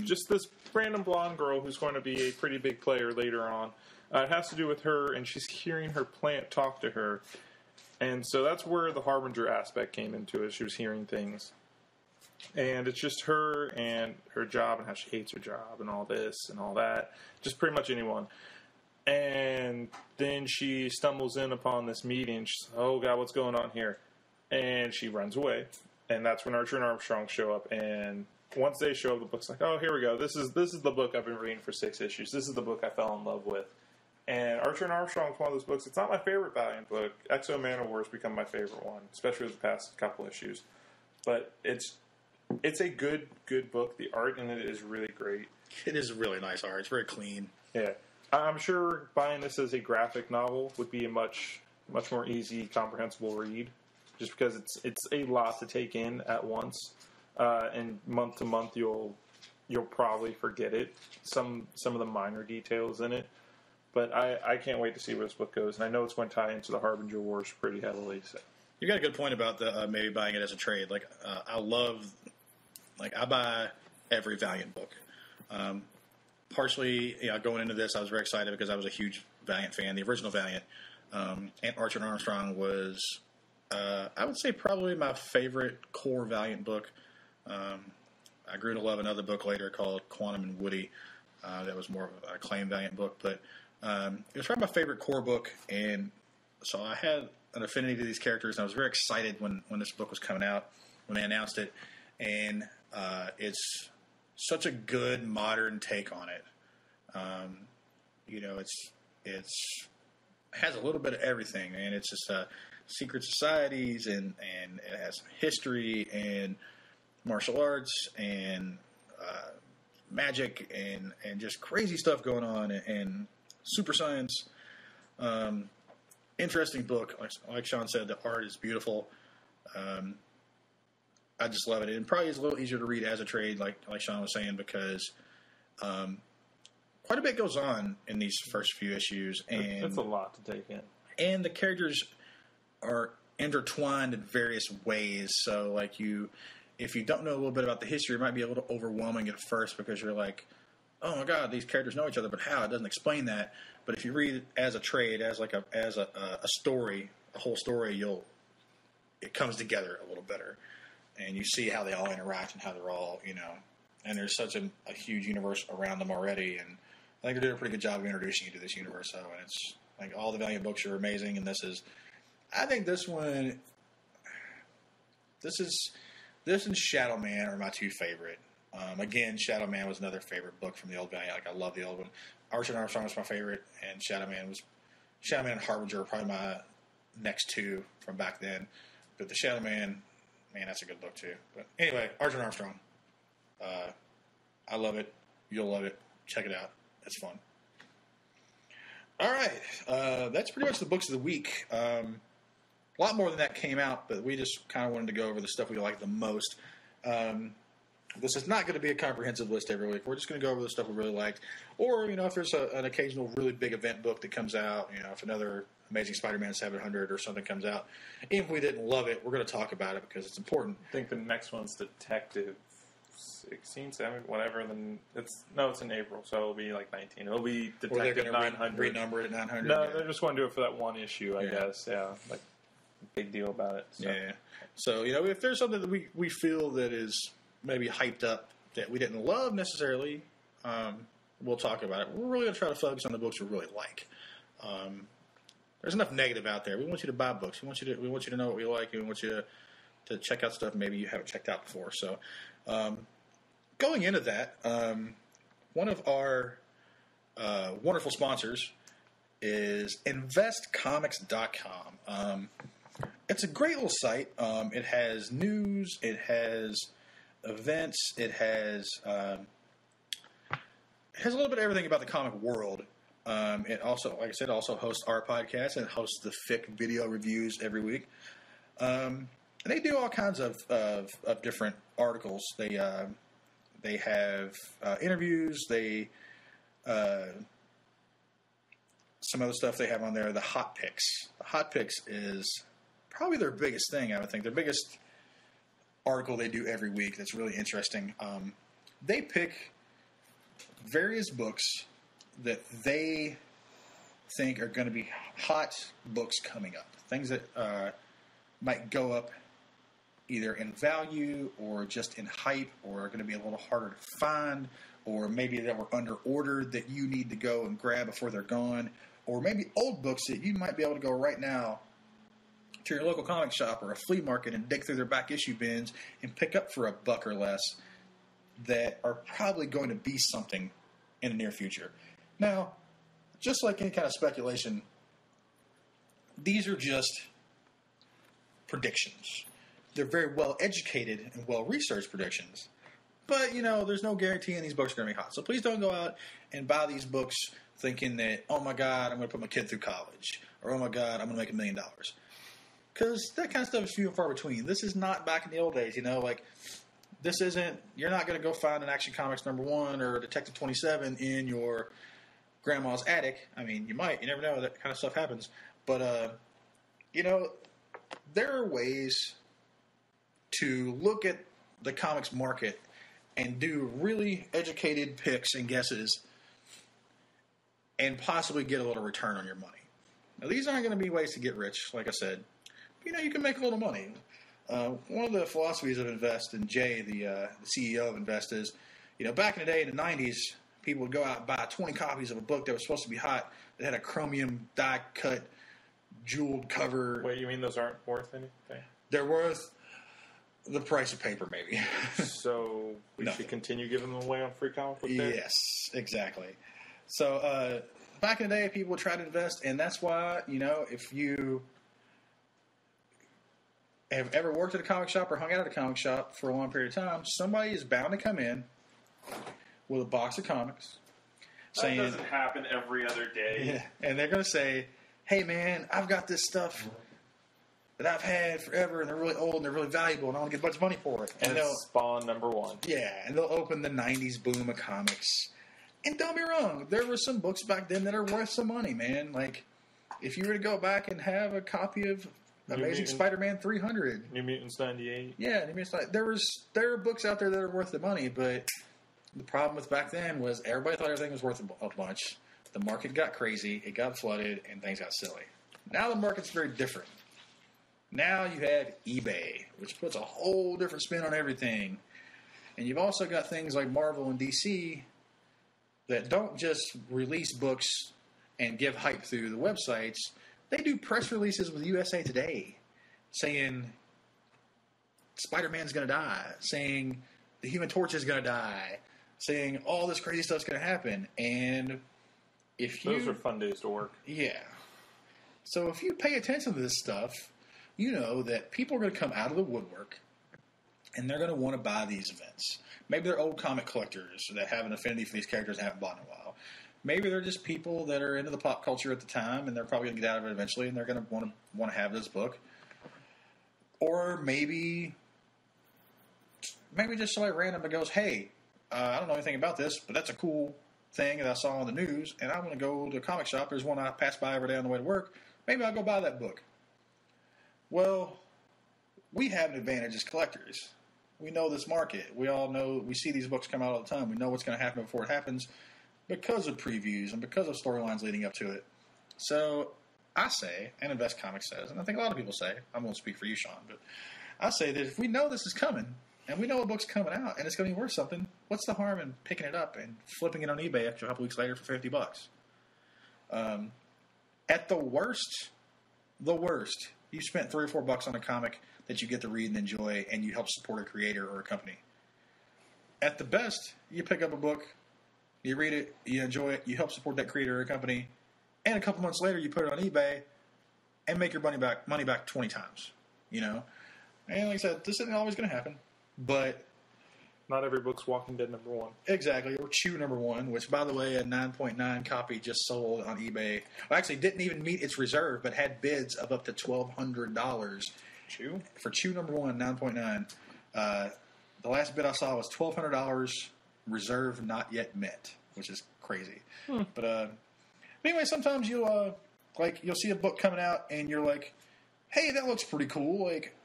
Just this random blonde girl who's going to be a pretty big player later on. It has to do with her, and she's hearing her plant talk to her. And so that's where the Harbinger aspect came into it. She was hearing things. And it's just her and her job and how she hates her job and all this and all that. Just pretty much anyone. And then she stumbles in upon this meeting. She's like, oh, God, what's going on here? And she runs away. And that's when Archer and Armstrong show up. And once they show up, the book's like, oh, here we go. This is the book I've been reading for 6 issues. This is the book I fell in love with. And Archer and Armstrong is one of those books. It's not my favorite Valiant book. Exo Man of War has become my favorite one, especially with the past couple issues. But it's a good book. The art in it is really great. It is really nice art. It's very clean. Yeah. I'm sure buying this as a graphic novel would be a much more easy, comprehensible read, just because it's a lot to take in at once. And month to month, you'll probably forget it. Some of the minor details in it. But I can't wait to see where this book goes, and I know it's going to tie into the Harbinger Wars pretty heavily. So. You got a good point about the maybe buying it as a trade. I buy every Valiant book. Partially, going into this, I was very excited because I was a huge Valiant fan. The original Valiant, and Archer and Armstrong was, I would say, probably my favorite core Valiant book. I grew to love another book later called Quantum and Woody. That was more of an acclaimed Valiant book, but it was probably my favorite core book, and so I had an affinity to these characters, and I was very excited when this book was coming out. when they announced it, and it's such a good modern take on it. It's has a little bit of everything, and it's just secret societies, and it has history and martial arts and magic and just crazy stuff going on, and super science. Interesting book. Like Sean said, the art is beautiful. I just love it. And probably is a little easier to read as a trade, like Sean was saying, because quite a bit goes on in these first few issues. And it's a lot to take in. And the characters are intertwined in various ways. So, if you don't know a little bit about the history, it might be a little overwhelming at first because you're like, oh my God, these characters know each other, but how? It doesn't explain that. But if you read it as a trade, as a story, a whole story, it comes together a little better, and you see how they all interact and how they're all, and there's such a huge universe around them already, and I think they're doing a pretty good job of introducing you to this universe. So, and it's like all the Valiant books are amazing, and I think this one, this and Shadow Man are my two favorite. Again, Shadow Man was another favorite book from the old Valiant. I love the old one. Archer and Armstrong was my favorite, and Shadow Man and Harbinger are probably my next two from back then. But the Shadow Man, man, that's a good book too. But anyway, Archer and Armstrong. I love it. You'll love it. Check it out. It's fun. All right. That's pretty much the books of the week. A lot more than that came out, but we just kind of wanted to go over the stuff we like the most. This is not going to be a comprehensive list every week. We're just going to go over the stuff we really liked. Or, if there's an occasional really big event book that comes out, if another Amazing Spider-Man 700 or something comes out, even if we didn't love it, we're going to talk about it because it's important. I think the next one's Detective 16, 17, whatever. Then it's in April, so it'll be like 19. It'll be Detective 900. Renumber it at 900. No, they just want to do it for that one issue, I guess. Yeah, like big deal about it. So. Yeah. So, if there's something that we feel that is maybe hyped up that we didn't love necessarily, we'll talk about it. We're really going to try to focus on the books we really like. There's enough negative out there. We want you to buy books. We want you to know what we like, and we want you to check out stuff maybe you haven't checked out before. So, going into that, one of our wonderful sponsors is InvestComics.com. It's a great little site. It has news. It has events. It has a little bit of everything about the comic world. It also, like I said, also hosts our podcast and hosts the FIC video reviews every week. And they do all kinds of different articles. They have interviews. Some other stuff they have on there. The Hot Picks. The Hot Picks is probably their biggest thing, I would think. Their biggest article they do every week that's really interesting. They pick various books that they think are going to be hot books coming up. Things that might go up either in value or just in hype, or are going to be a little harder to find, or maybe that were under ordered that you need to go and grab before they're gone, or maybe old books that you might be able to go right now to your local comic shop or a flea market and dig through their back issue bins and pick up for $1 or less that are probably going to be something in the near future. Now, just like any kind of speculation, these are just predictions. They're very well educated and well researched predictions. But, there's no guarantee these books are going to be hot. So please don't go out and buy these books thinking that, oh my God, I'm going to put my kid through college. Or, oh my God, I'm going to make $1 million. Because that kind of stuff is few and far between. This is not back in the old days, this isn't, you're not going to go find an Action Comics #1 or Detective 27 in your grandma's attic. I mean, you might, you never know, that kind of stuff happens. But, there are ways to look at the comics market and do really educated picks and guesses and possibly get a little return on your money. Now, these aren't going to be ways to get rich, like I said. You can make a little money. One of the philosophies of Invest, and Jay, the CEO of Invest, is, back in the day in the 90s, people would go out and buy 20 copies of a book that was supposed to be hot that had a chromium die-cut, jeweled cover. Wait, you mean those aren't worth anything? They're worth The price of paper, maybe. So we should continue giving them away on Free Comic Book Day? Yes, exactly. So back in the day, people would try to invest, and that's why, if you have ever worked at a comic shop or hung out at a comic shop for a long period of time, somebody is bound to come in with a box of comics. That doesn't happen every other day. Yeah, and they're going to say, hey, man, I've got this stuff that I've had forever, and they're really old, and they're really valuable, and I want to get a bunch of money for it. And it's Spawn #1. Yeah, and they'll open the 90s boom of comics. And don't be wrong, there were some books back then that are worth some money, man. Like, if you were to go back and have a copy of Amazing Spider-Man 300. New Mutants 98. Yeah, New Mutants 98. There are books out there that are worth the money, but the problem with back then was everybody thought everything was worth a bunch. The market got crazy, it got flooded, and things got silly. Now the market's very different. Now you have eBay, which puts a whole different spin on everything. And you've also got things like Marvel and DC that don't just release books and give hype through the websites. They do press releases with USA Today saying Spider-Man's going to die, saying the Human Torch is going to die, saying all this crazy stuff's going to happen. And if you... Those are fun days to work. Yeah. So if you pay attention to this stuff, you know that people are going to come out of the woodwork and they're going to want to buy these events. Maybe they're old comic collectors that have an affinity for these characters and haven't bought in a while. Maybe they're just people that are into the pop culture at the time and they're probably going to get out of it eventually and they're going to want to have this book. Or maybe just somebody random that goes, hey, I don't know anything about this, but that's a cool thing that I saw on the news and I want to go to a comic shop. There's one I pass by every day on the way to work. Maybe I'll go buy that book. Well, we have an advantage as collectors. We know this market. We all know, we see these books come out all the time. We know what's going to happen before it happens because of previews and because of storylines leading up to it. So I say, and InvestComics says, and I think a lot of people say, I won't speak for you, Sean, but I say that if we know this is coming and we know a book's coming out and it's going to be worth something, what's the harm in picking it up and flipping it on eBay a couple weeks later for $50? At the worst, you spent $3 or $4 on a comic that you get to read and enjoy, and you help support a creator or a company. At the best, you pick up a book, you read it, you enjoy it, you help support that creator or a company, and a couple months later, you put it on eBay and make your money back 20 times. And like I said, this isn't always going to happen, but not every book's Walking Dead #1. Exactly, or Chew #1, which, by the way, a 9.9 copy just sold on eBay. Well, actually, didn't even meet its reserve, but had bids of up to $1,200. Chew? For Chew #1, 9.9. The last bid I saw was $1,200, reserve not yet met, which is crazy. But anyway, sometimes you'll see a book coming out, and you're like, hey, that looks pretty cool, like...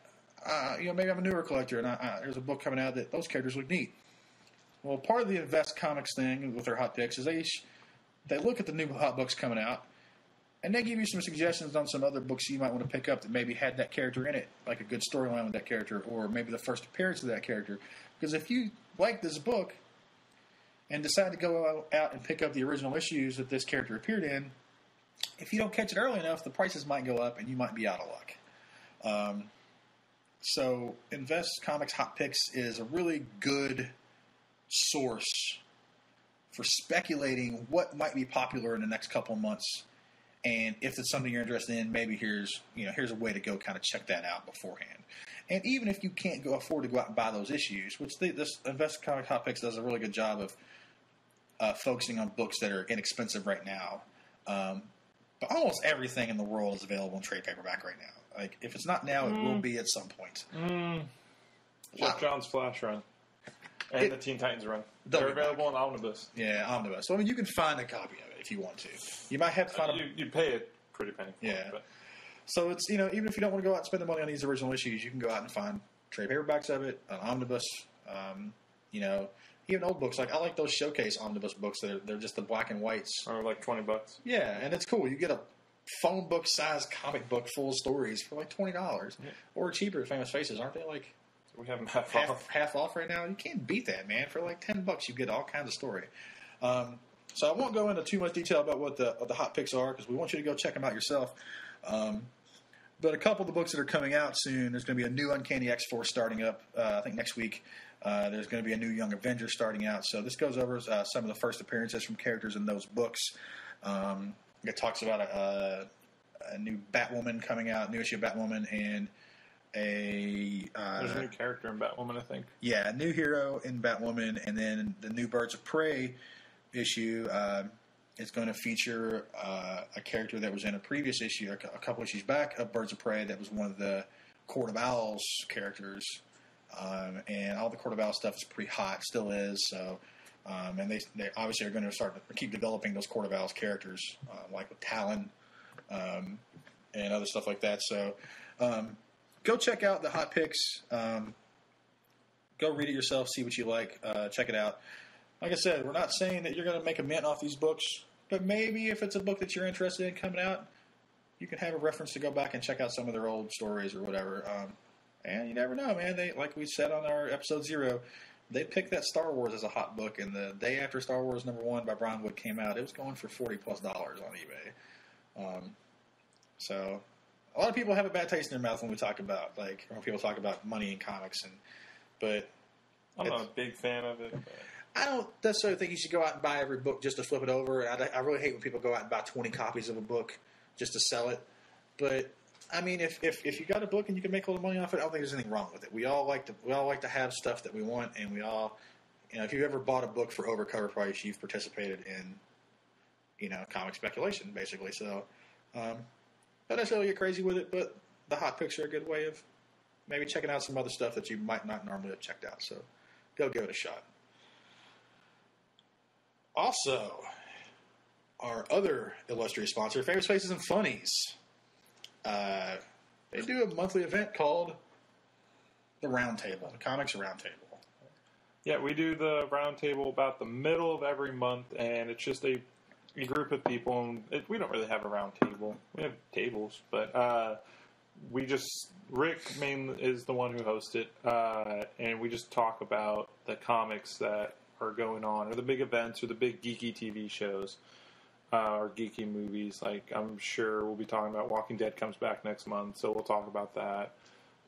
maybe I'm a newer collector, and there's a book coming out that those characters look neat. Well, part of the InvestComics thing with their hot picks is they look at the new hot books coming out, and they give you some suggestions on some other books you might want to pick up that maybe had that character in it, like a good storyline with that character, or maybe the first appearance of that character. Because if you like this book and decide to go out and pick up the original issues that this character appeared in, if you don't catch it early enough, the prices might go up, and you might be out of luck. So InvestComics Hot Picks is a really good source for speculating what might be popular in the next couple of months. And if it's something you're interested in, maybe here's a way to go kind of check that out beforehand. And even if you can't afford to go out and buy those issues, which this InvestComics Hot Picks does a really good job of focusing on books that are inexpensive right now. But almost everything in the world is available in trade paperback right now. Like, if it's not now, it will be at some point. Jeff John's Flash run. And the Teen Titans run. They're available in Omnibus. Yeah, Omnibus. So, you can find a copy of it if you want to. You might have to find you'd pay a pretty penny for it. But. So, it's, even if you don't want to go out and spend the money on these original issues, you can go out and find trade paperbacks of it, an Omnibus, even old books. Like, I like those showcase Omnibus books. They're just the black and whites. Or like $20. Yeah, and it's cool. You get a phone book size comic book full of stories for like $20 or cheaper at Famous Faces. Aren't they like we have them half off right now? You can't beat that, man. For like $10 you get all kinds of story. So I won't go into too much detail about what the hot picks are because we want you to go check them out yourself. But But a couple of the books that are coming out soon, there's going to be a new Uncanny X-Force starting up, I think next week. There's going to be a new Young Avenger starting out. So this goes over some of the first appearances from characters in those books. It talks about a new Batwoman coming out, new issue of Batwoman, and there's a new character in Batwoman, I think. Yeah, a new hero in Batwoman, and then the new Birds of Prey issue is going to feature a character that was in a previous issue, a couple issues back, of Birds of Prey, that was one of the Court of Owls characters. And all the Court of Owls stuff is pretty hot, still is. So, and they obviously are going to keep developing those Court of Owls characters, like with Talon and other stuff like that. So, go check out the hot picks. Go read it yourself, see what you like, check it out. Like I said, we're not saying that you're going to make a mint off these books, but maybe if it's a book that you're interested in coming out, you can have a reference to go back and check out some of their old stories or whatever. And you never know, man. They, like we said on our episode 0, they picked that Star Wars as a hot book, and the day after Star Wars #1 by Brian Wood came out, it was going for $40+ on eBay. So a lot of people have a bad taste in their mouth when we talk about, when people talk about money in comics, but I'm not a big fan of it. But I don't necessarily think you should go out and buy every book just to flip it over. I really hate when people go out and buy 20 copies of a book just to sell it. But I mean, if you got a book and you can make a little money off it, I don't think there's anything wrong with it. We all like to have stuff that we want, and we all, if you've ever bought a book for over cover price, you've participated in, comic speculation, basically. So, not necessarily get crazy with it, but the hot picks are a good way of maybe checking out some other stuff that you might not normally have checked out. So, go give it a shot. Also, our other illustrious sponsor, Famous Faces and Funnies. They do a monthly event called the Roundtable, the Comics Roundtable. Yeah, we do the Roundtable about the middle of every month, and it's just a group of people. And we don't really have a round table. We have tables, but Rick Main is the one who hosts it, and we just talk about the comics that are going on, or the big events, or the big geeky TV shows, or geeky movies. Like, I'm sure we'll be talking about Walking Dead comes back next month, so we'll talk about that.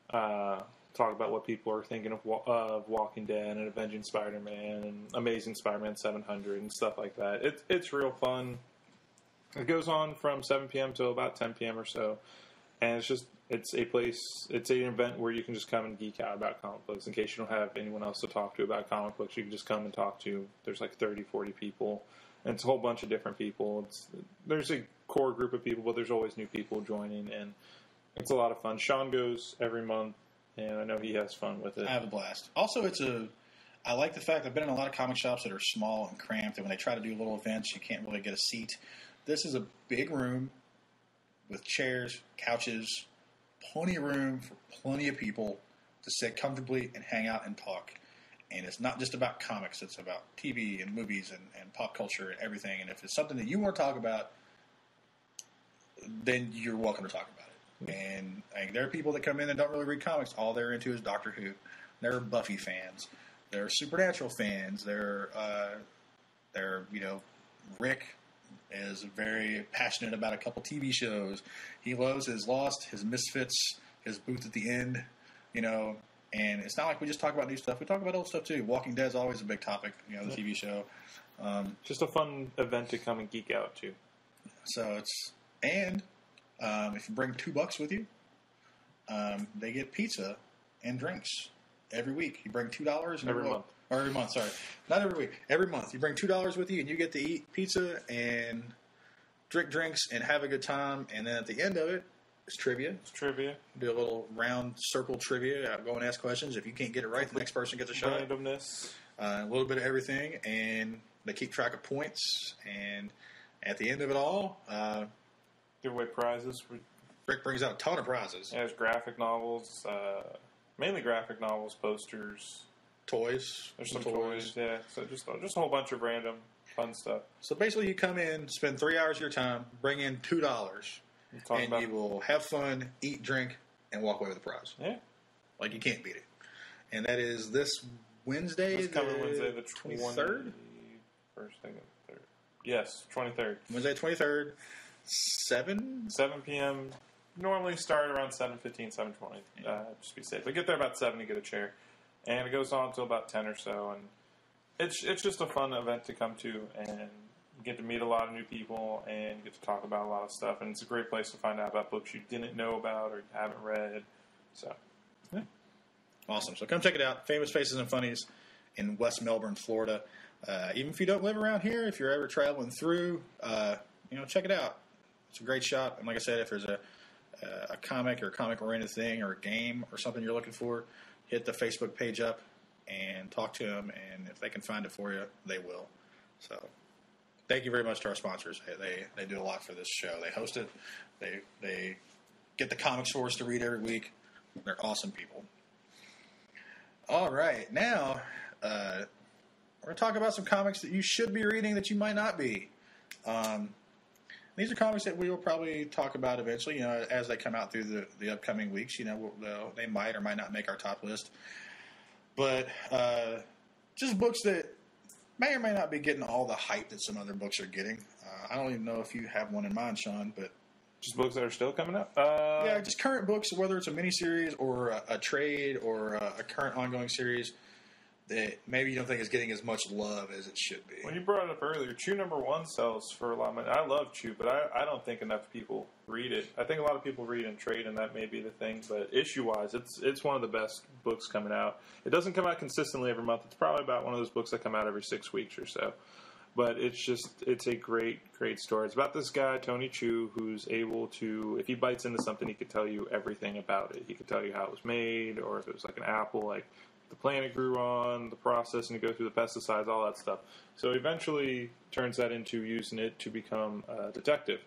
Talk about what people are thinking of Walking Dead and Avenging Spider-Man and Amazing Spider-Man 700 and stuff like that. It's real fun. It goes on from 7 p.m. till about 10 p.m. or so, and it's an event where you can just come and geek out about comic books. In case you don't have anyone else to talk to about comic books, you can just come and talk to. There's like 30, 40 people, and it's a whole bunch of different people. There's a core group of people, but there's always new people joining, and it's a lot of fun. Sean goes every month, and I know he has fun with it. I have a blast. Also, I like the fact I've been in a lot of comic shops that are small and cramped, and when they try to do little events, you can't really get a seat. This is a big room with chairs, couches, plenty of room for plenty of people to sit comfortably and hang out and talk. And it's not just about comics. It's about TV and movies and pop culture and everything. And if it's something that you want to talk about, then you're welcome to talk about it. And there are people that come in and don't really read comics. All they're into is Doctor Who. They're Buffy fans. They're Supernatural fans. They're Rick is very passionate about a couple TV shows. He loves his Lost, his Misfits, his Booth at the End, and it's not like we just talk about new stuff. We talk about old stuff too. Walking Dead's always a big topic, the TV show. Just a fun event to come and geek out to. So if you bring $2 with you, they get pizza and drinks every week. You bring $2 and every month. Or every month, sorry. Not every week. Every month. You bring $2 with you, and you get to eat pizza and drink drinks and have a good time. And then at the end of it, it's trivia. Do a little round circle trivia. Go and ask questions. If you can't get it right, the next person gets a shot. Randomness. A little bit of everything. And they keep track of points. And at the end of it all, give away prizes. Rick brings out a ton of prizes. Yeah, there's graphic novels, mainly graphic novels, posters. Toys. There's some toys, yeah. So just a whole bunch of random fun stuff. So basically, you come in, spend 3 hours of your time, bring in $2, and you will have fun, eat, drink, and walk away with a prize. Yeah, like you can't beat it. And that is this Wednesday, this coming Wednesday, the 23rd. First thing, yes, 23rd. Wednesday, 23rd, 7 p.m. normally start around 7:15, 7:20. Just be safe. But get there about 7 to get a chair. And it goes on until about 10 or so. And it's just a fun event to come to and get to meet a lot of new people and get to talk about a lot of stuff. And it's a great place to find out about books you didn't know about or haven't read. So, yeah. Awesome. So come check it out. Famous Faces and Funnies in West Melbourne, Florida. Even if you don't live around here, if you're ever traveling through, check it out. It's a great shop. And like I said, if there's a comic or comic-oriented thing or a game or something you're looking for, hit the Facebook page up and talk to them. And if they can find it for you, they will. So thank you very much to our sponsors. They do a lot for this show. They host it. They get the comics for us to read every week. They're awesome people. All right. Now, we're going to talk about some comics that you should be reading that you might not be. These are comics that we will probably talk about eventually, as they come out through the upcoming weeks. They might or might not make our top list. But just books that may or may not be getting all the hype that some other books are getting. I don't even know if you have one in mind, Sean, but... Just books that are still coming up? Yeah, just current books, whether it's a miniseries or a trade or a current ongoing series that maybe you don't think is getting as much love as it should be. When you brought it up earlier, Chew #1 sells for a lot of money. I love Chew, but I don't think enough people read it. I think a lot of people read and trade, and that may be the thing. But issue-wise, it's one of the best books coming out. It doesn't come out consistently every month. It's probably about one of those books that come out every 6 weeks or so. But it's a great, great story. It's about this guy, Tony Chu, who's able to, if he bites into something, he could tell you everything about it. He could tell you how it was made, or if it was like an apple, like the plant it grew on, the process, and you go through the pesticides, all that stuff. So eventually turns that into using it to become a detective.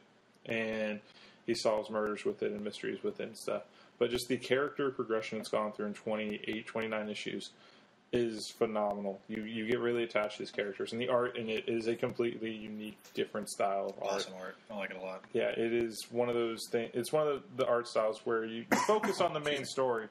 And he solves murders with it and mysteries with it and stuff. But just the character progression it's gone through in 28, 29 issues is phenomenal. You get really attached to his characters. And the art in it is a completely unique, different style of art. Awesome art. I like it a lot. Yeah, it is one of those things. It's one of the art styles where you focus on the main story,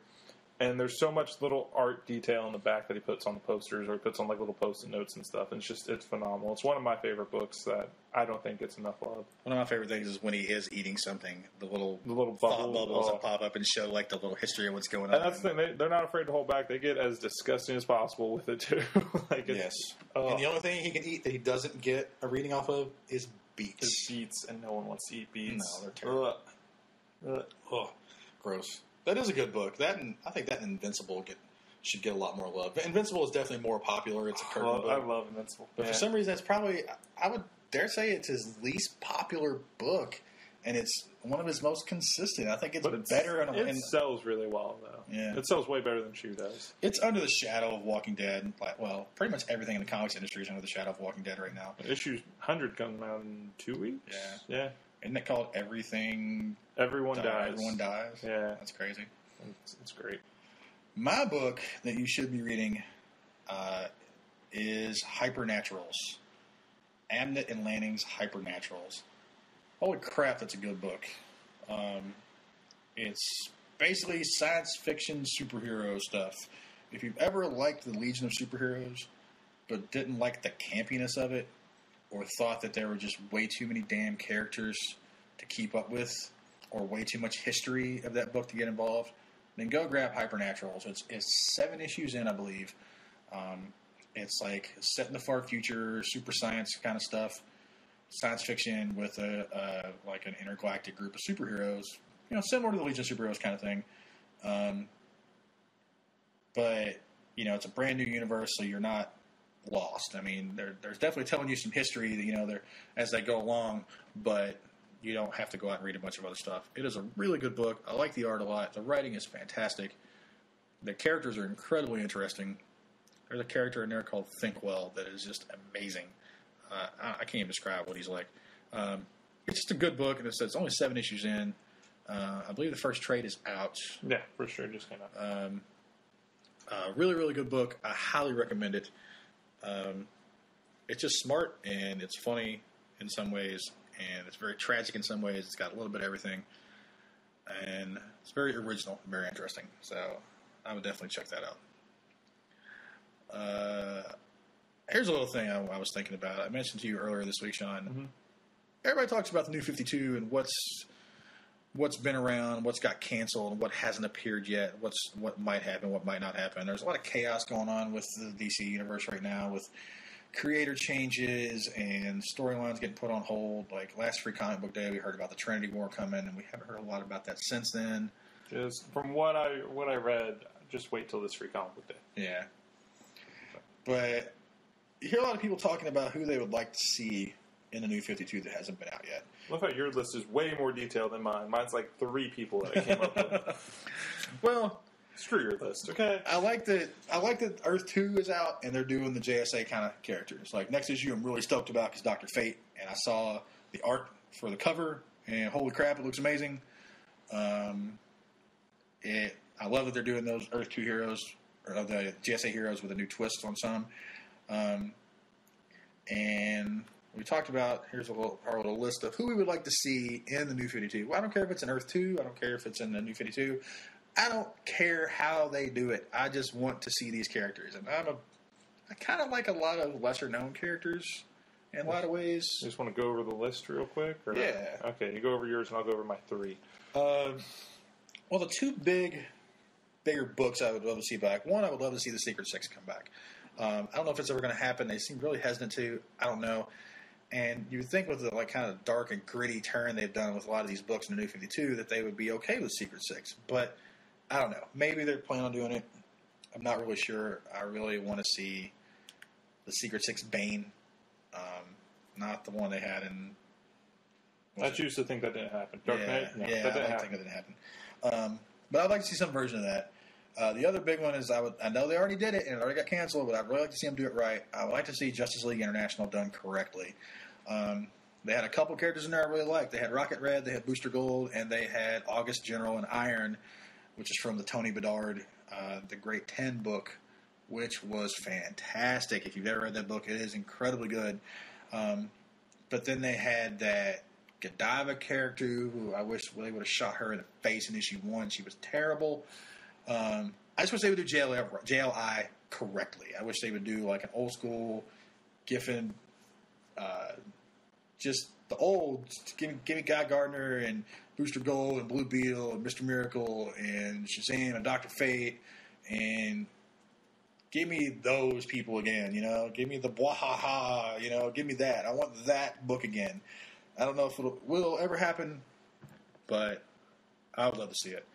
and there's so much little art detail in the back that he puts on the posters, or he puts on like little post-it notes and stuff. And it's phenomenal. It's one of my favorite books that I don't think gets enough love. One of my favorite things is when he is eating something, the little thought bubbles that pop up and show like the little history of what's going on. And that's the thing. They're not afraid to hold back. They get as disgusting as possible with it too. Yes. And the only thing he can eat that he doesn't get a reading off of is beets. It's beets, and no one wants to eat beets. No, they're terrible. Gross. That is a good book. I think that Invincible should get a lot more love. But Invincible is definitely more popular. It's a current book. I love Invincible. But for some reason, that's probably, I would dare say it's his least popular book. And it's one of his most consistent. I think it's better. It sells really well, though. Yeah. It sells way better than Chew does. It's under the shadow of Walking Dead. Well, pretty much everything in the comics industry is under the shadow of Walking Dead right now. Issue 100 comes out in 2 weeks? Yeah. Isn't it called Everything... Everyone Dies. Everyone Dies? Yeah. That's crazy. It's great. My book that you should be reading is Hypernaturals. Amnett and Lanning's Hypernaturals. Holy crap, that's a good book. It's basically science fiction superhero stuff. If you've ever liked the Legion of Superheroes, but didn't like the campiness of it, or thought that there were just way too many damn characters to keep up with, or way too much history of that book to get involved, then go grab Hypernaturals. It's 7 issues in, I believe. It's like set in the far future, super science kind of stuff, science fiction with like an intergalactic group of superheroes, similar to the Legion of Superheroes kind of thing. But it's a brand new universe, so you're not lost. I mean, there's definitely telling you some history that as they go along, but you don't have to go out and read a bunch of other stuff. It is a really good book. I like the art a lot. The writing is fantastic. The characters are incredibly interesting. There's a character in there called Thinkwell that is just amazing. I can't even describe what he's like. It's just a good book, and it's only 7 issues in. I believe the first trade is out. Yeah, for sure. It just came out. Really, really good book. I highly recommend it. It's just smart, and it's funny in some ways, and it's very tragic in some ways. It's got a little bit of everything, and it's very original, very interesting. So I would definitely check that out. Here's a little thing I was thinking about. I mentioned to you earlier this week, Sean. Mm-hmm. Everybody talks about the New 52 and what's what's been around, what's got canceled, what hasn't appeared yet, what might happen, what might not happen. There's a lot of chaos going on with the DC universe right now with creator changes and storylines getting put on hold. Like last Free Comic Book Day, we heard about the Trinity War coming, and we haven't heard a lot about that since then. Just from what I read, just wait till this Free Comic Book Day. Yeah. But you hear a lot of people talking about who they would like to see in the New 52 that hasn't been out yet. I love how your list is way more detailed than mine. Mine's like 3 people that I came up with. Well, screw your list, okay? I like that Earth 2 is out and they're doing the JSA kind of characters. Like next issue I'm really stoked about because Dr. Fate, and I saw the art for the cover and holy crap, it looks amazing. I love that they're doing those Earth 2 heroes or the JSA heroes with a new twist on some. And we talked about, here's our little list of who we would like to see in the New 52. Well, I don't care if it's in Earth 2. I don't care if it's in the New 52. I don't care how they do it. I just want to see these characters. And I kind of like a lot of lesser-known characters in a lot of ways. You just want to go over the list real quick? Or? Yeah. Okay, you go over yours and I'll go over my 3. Well, the 2 bigger books I would love to see back. One, I would love to see the Secret Six come back. I don't know if it's ever going to happen. They seem really hesitant to. I don't know. And you would think with the kind of dark and gritty turn they've done with a lot of these books in the New 52 that they would be okay with Secret Six. But I don't know. Maybe they're planning on doing it. I'm not really sure. I really want to see the Secret Six Bane, not the one they had in... I choose to think that didn't happen. Dark Knight? No, yeah, that didn't I happen. think that didn't happen. But I'd like to see some version of that. The other big one is I know they already did it and it already got canceled, but I'd really like to see them do it right. I would like to see Justice League International done correctly. They had a couple characters in there I really liked. They had Rocket Red, they had Booster Gold, and they had August General and Iron, which is from the Tony Bedard, The Great 10 book, which was fantastic. If you've ever read that book, it is incredibly good. But then they had that Godiva character who I wish they would have shot her in the face in issue 1. She was terrible. I just wish they would do JLI correctly. I wish they would do like an old school Giffen, just the old. Give me Guy Gardner and Booster Gold and Blue Beetle and Mr. Miracle and Shazam and Dr. Fate and give me those people again. You know, give me the Bwahaha. You know, give me that. I want that book again. I don't know if it will ever happen, but I would love to see it.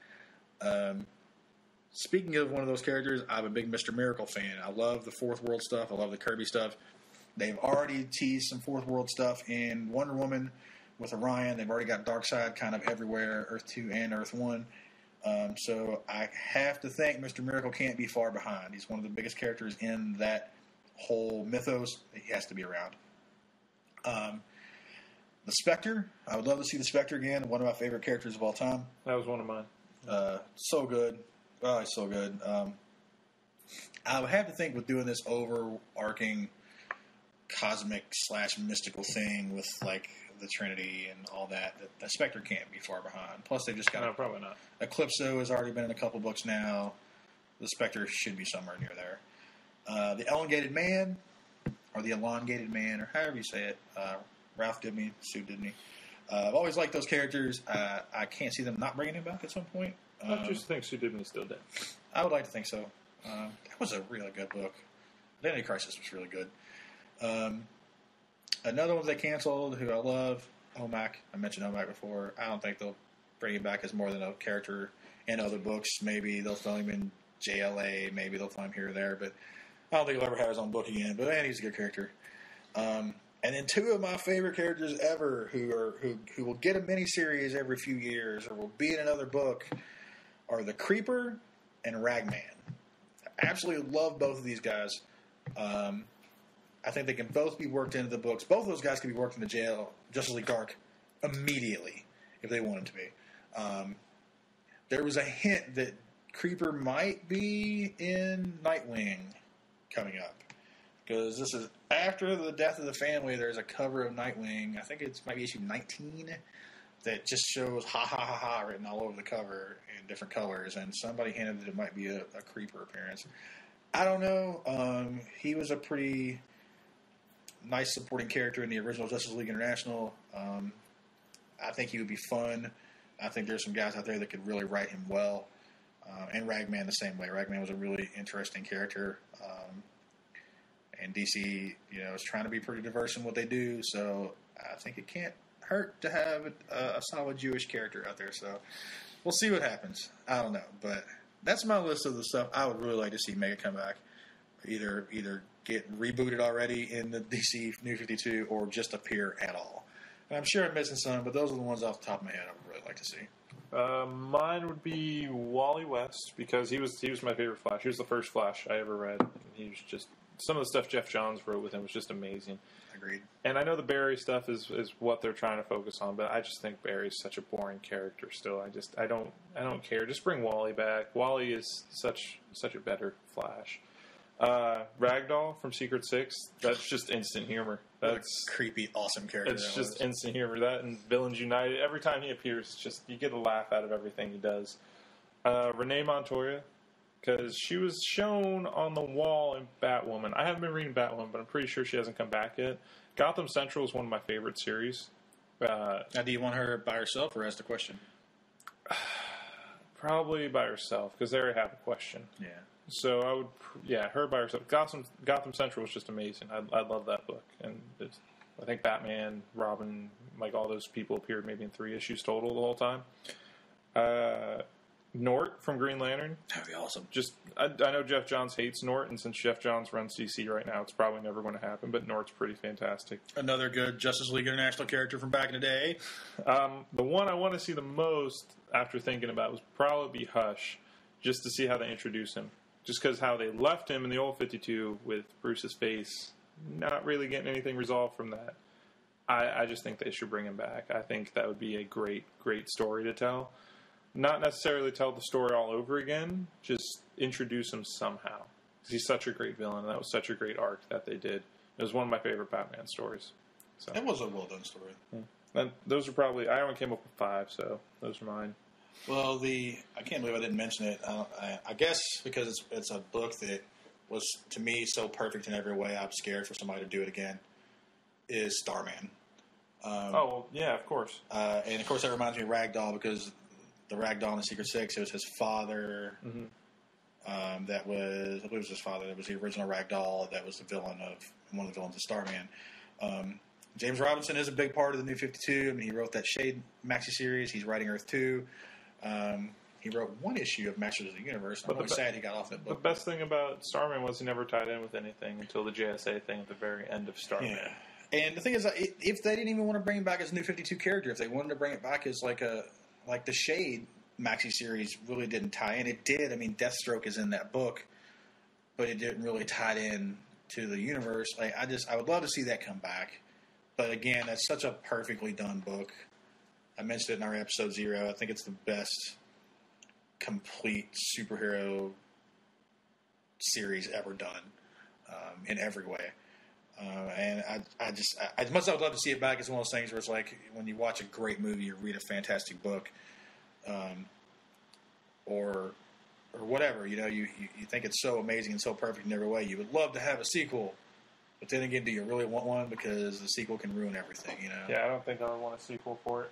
Speaking of one of those characters, I'm a big Mr. Miracle fan. I love the Fourth World stuff. I love the Kirby stuff. They've already teased some Fourth World stuff in Wonder Woman with Orion. They've already got Darkseid kind of everywhere, Earth 2 and Earth 1. So I have to think Mr. Miracle can't be far behind. He's one of the biggest characters in that whole mythos. He has to be around. The Spectre. I would love to see the Spectre again. One of my favorite characters of all time. That was one of mine. So good. Oh, he's so good. I would have to think with doing this overarching cosmic / mystical thing with like the Trinity and all that the Spectre can't be far behind. Plus, they've just got... No, probably not. Eclipso has already been in a couple books now. The Spectre should be somewhere near there. The Elongated Man, or the Elongated Man, or however you say it. Ralph Dibny, Sue Dibny. I've always liked those characters. I can't see them not bringing him back at some point. I just think Sue Dibny's still dead. I would like to think so. That was a really good book. Identity Crisis was really good. Another one they canceled, who I love, OMAC. I mentioned OMAC before. I don't think they'll bring him back as more than a character in other books. Maybe they'll throw him in JLA. Maybe they'll throw him here or there. But I don't think he'll ever have his own book again. But man, he's a good character. And then 2 of my favorite characters ever, who will get a miniseries every few years or will be in another book, are the Creeper and Ragman. I absolutely love both of these guys. I think they can both be worked into the books. Both of those guys can be worked into Justice League Dark immediately if they wanted to be. There was a hint that Creeper might be in Nightwing coming up. Because this is after the death of the family, there's a cover of Nightwing. I think it might be issue 19 that just shows ha ha ha ha written all over the cover in different colors. And somebody hinted that it might be a Creeper appearance. I don't know. He was a pretty nice supporting character in the original Justice League International. I think he would be fun. I think there's some guys out there that could really write him well. And Ragman the same way. Ragman was a really interesting character. And DC, is trying to be pretty diverse in what they do. So I think it can't hurt to have a solid Jewish character out there. So we'll see what happens. I don't know. But that's my list of the stuff I would really like to see make a comeback. Either get rebooted already in the DC New 52 or just appear at all. And I'm sure I'm missing some, but those are the ones off the top of my head I would really like to see. Mine would be Wally West, because he was my favorite Flash. He was the first Flash I ever read. He was just, some of the stuff Jeff Johns wrote with him was just amazing. Agreed. And I know the Barry stuff is what they're trying to focus on, but I just think Barry's such a boring character still. I don't care. Just bring Wally back. Wally is such a better Flash. Ragdoll from Secret Six, that's just instant humor. That's creepy, awesome character. It's just instant humor. That and Villains United, every time he appears, it's just, you get a laugh out of everything he does. Renee Montoya, because she was shown on the wall in Batwoman. I haven't been reading Batwoman, but I'm pretty sure she hasn't come back yet. Gotham Central is one of my favorite series. Now, do you want her by herself, or ask the question? Probably by herself, because there I have a question. Yeah. So I would, her by herself. Gotham Central was just amazing. I love that book, and I think Batman, Robin, like all those people appeared maybe in 3 issues total the whole time. Nort from Green Lantern. That'd be awesome. Just I know Jeff Johns hates Nort, and since Jeff Johns runs DC right now, it's probably never going to happen. But Nort's pretty fantastic. Another good Justice League International character from back in the day. The one I want to see the most after thinking about was probably Hush, just to see how they introduce him. Just because how they left him in the old 52 with Bruce's face, not really getting anything resolved from that. I just think they should bring him back. I think that would be a great, great story to tell. Not necessarily tell the story all over again, just introduce him somehow. Because he's such a great villain, and that was such a great arc that they did. It was one of my favorite Batman stories. So. It was a well-done story. Yeah. And those are probably, I only came up with 5, so those are mine. Well, I can't believe I didn't mention it. I guess because it's a book that was, to me, so perfect in every way, I'm scared for somebody to do it again, is Starman. Yeah, of course. And, of course, that reminds me of Ragdoll, because the Ragdoll in the Secret Six, it was his father. Mm-hmm. I believe it was his father. That was the original Ragdoll. That was one of the villains of Starman. James Robinson is a big part of the New 52. I mean, he wrote that Shade maxi series. He's writing Earth 2. He wrote 1 issue of Masters of the Universe. I'm really sad he got off that book. The best thing about Starman was he never tied in with anything until the JSA thing at the very end of Starman. Yeah. And the thing is, if they didn't even want to bring him back as a New 52 character, if they wanted to bring it back as like the Shade maxi series really didn't tie in. It did. I mean, Deathstroke is in that book, but it didn't really tie in to the universe. I would love to see that come back. But again, that's such a perfectly done book. I mentioned it in our episode 0. I think it's the best complete superhero series ever done in every way. And as much as I would love to see it back, it's one of those things where it's like when you watch a great movie or read a fantastic book, or whatever, you think it's so amazing and so perfect in every way. You would love to have a sequel. But then again, do you really want one? Because the sequel can ruin everything, Yeah, I don't think I would want a sequel for it.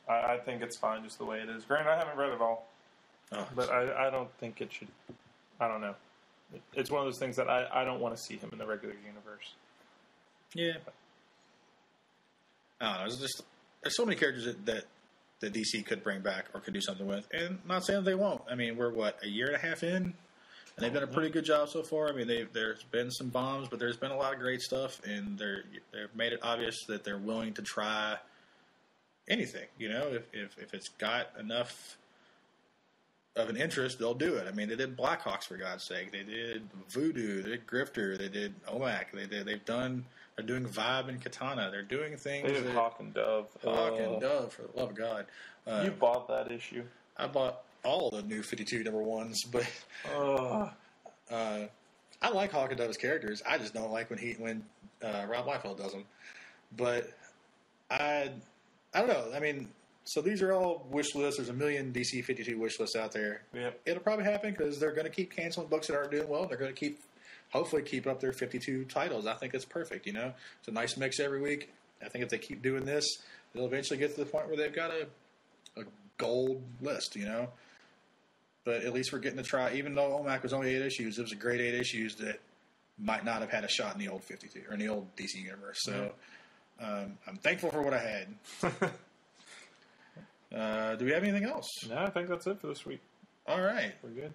I think it's fine just the way it is. Granted, I haven't read it all. But I don't think it should... I don't know. It's one of those things that I don't want to see him in the regular universe. Yeah. I don't know. There's so many characters that DC could bring back or could do something with. And not saying that they won't. I mean, we're, a year and a half in? And they've done a pretty good job so far. I mean, there's been some bombs, but there's been a lot of great stuff, and they've made it obvious that they're willing to try anything. If it's got enough of an interest, they'll do it. I mean, they did Blackhawks, for God's sake. They did Voodoo. They did Grifter. They did OMAC. They're doing Vibe and Katana. They're doing things. They did Hawk and Dove. Hawk and Dove, for the love of God. You bought that issue. I bought all the New 52 number 1s, but I like Hawk and Dove's characters. I just don't like when Rob Liefeld does them. But I don't know. I mean, so these are all wish lists. There's a million DC 52 wish lists out there. Yep. It'll probably happen because they're going to keep canceling books that aren't doing well. They're going to hopefully keep up their 52 titles. I think it's perfect. It's a nice mix every week. I think if they keep doing this, they'll eventually get to the point where they've got a a gold list, you know. But at least we're getting to try. Even though OMAC was only 8 issues, it was a great 8 issues that might not have had a shot in the old 52 or in the old DC universe. So I'm thankful for what I had. Do we have anything else? No, I think that's it for this week. All right. We're good.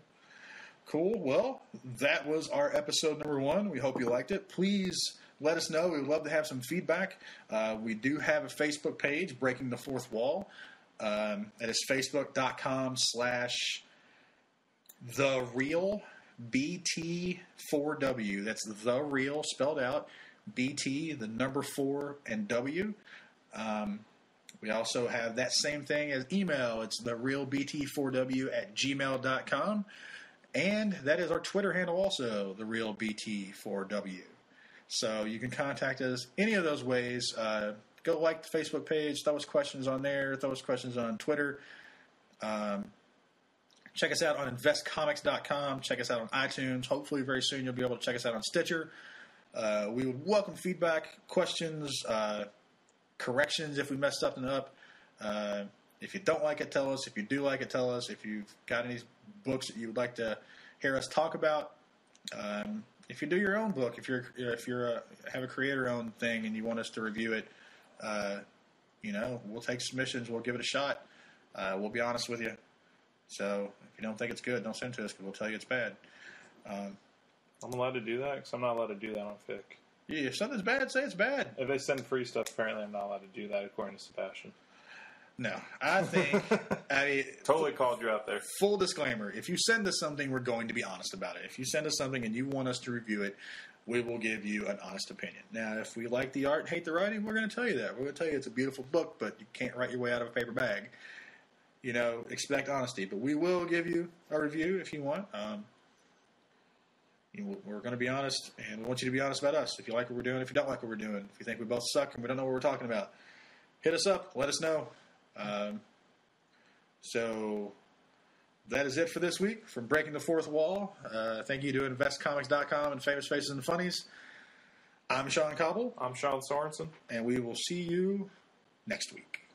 Cool. Well, that was our episode number 1. We hope you liked it. Please let us know. We would love to have some feedback. We do have a Facebook page, Breaking the Fourth Wall. It is facebook.com/TheReal BT4W. That's The Real spelled out. BT, the number 4, and W. We also have that same thing as email. It's therealbt4w@gmail.com. And that is our Twitter handle also, therealbt4w. So you can contact us any of those ways. Go like the Facebook page, throw us questions on there, throw us questions on Twitter. Check us out on InvestComics.com. Check us out on iTunes. Hopefully very soon you'll be able to check us out on Stitcher. We would welcome feedback, questions, corrections if we messed something up. If you don't like it, tell us. If you do like it, tell us. If you've got any books that you would like to hear us talk about. If you do your own book, if you have a creator-owned thing and you want us to review it, we'll take submissions. We'll give it a shot. We'll be honest with you. So if you don't think it's good, don't send it to us because we'll tell you it's bad. I'm allowed to do that because I'm not allowed to do that on Fic. Yeah, if something's bad, say it's bad. If they send free stuff, apparently I'm not allowed to do that according to Sebastian. No, I think... Totally called you out there. Full disclaimer, if you send us something, we're going to be honest about it. If you send us something and you want us to review it, we will give you an honest opinion. Now, if we like the art and hate the writing, we're going to tell you that. We're going to tell you it's a beautiful book, but you can't write your way out of a paper bag. Expect honesty. But we will give you a review if you want. We're going to be honest, and we want you to be honest about us. If you like what we're doing, if you don't like what we're doing, if you think we both suck and we don't know what we're talking about, hit us up. Let us know. So that is it for this week from Breaking the Fourth Wall. Thank you to InvestComics.com and Famous Faces and Funnies. I'm Sean Cobble. I'm Sean Sorensen. And we will see you next week.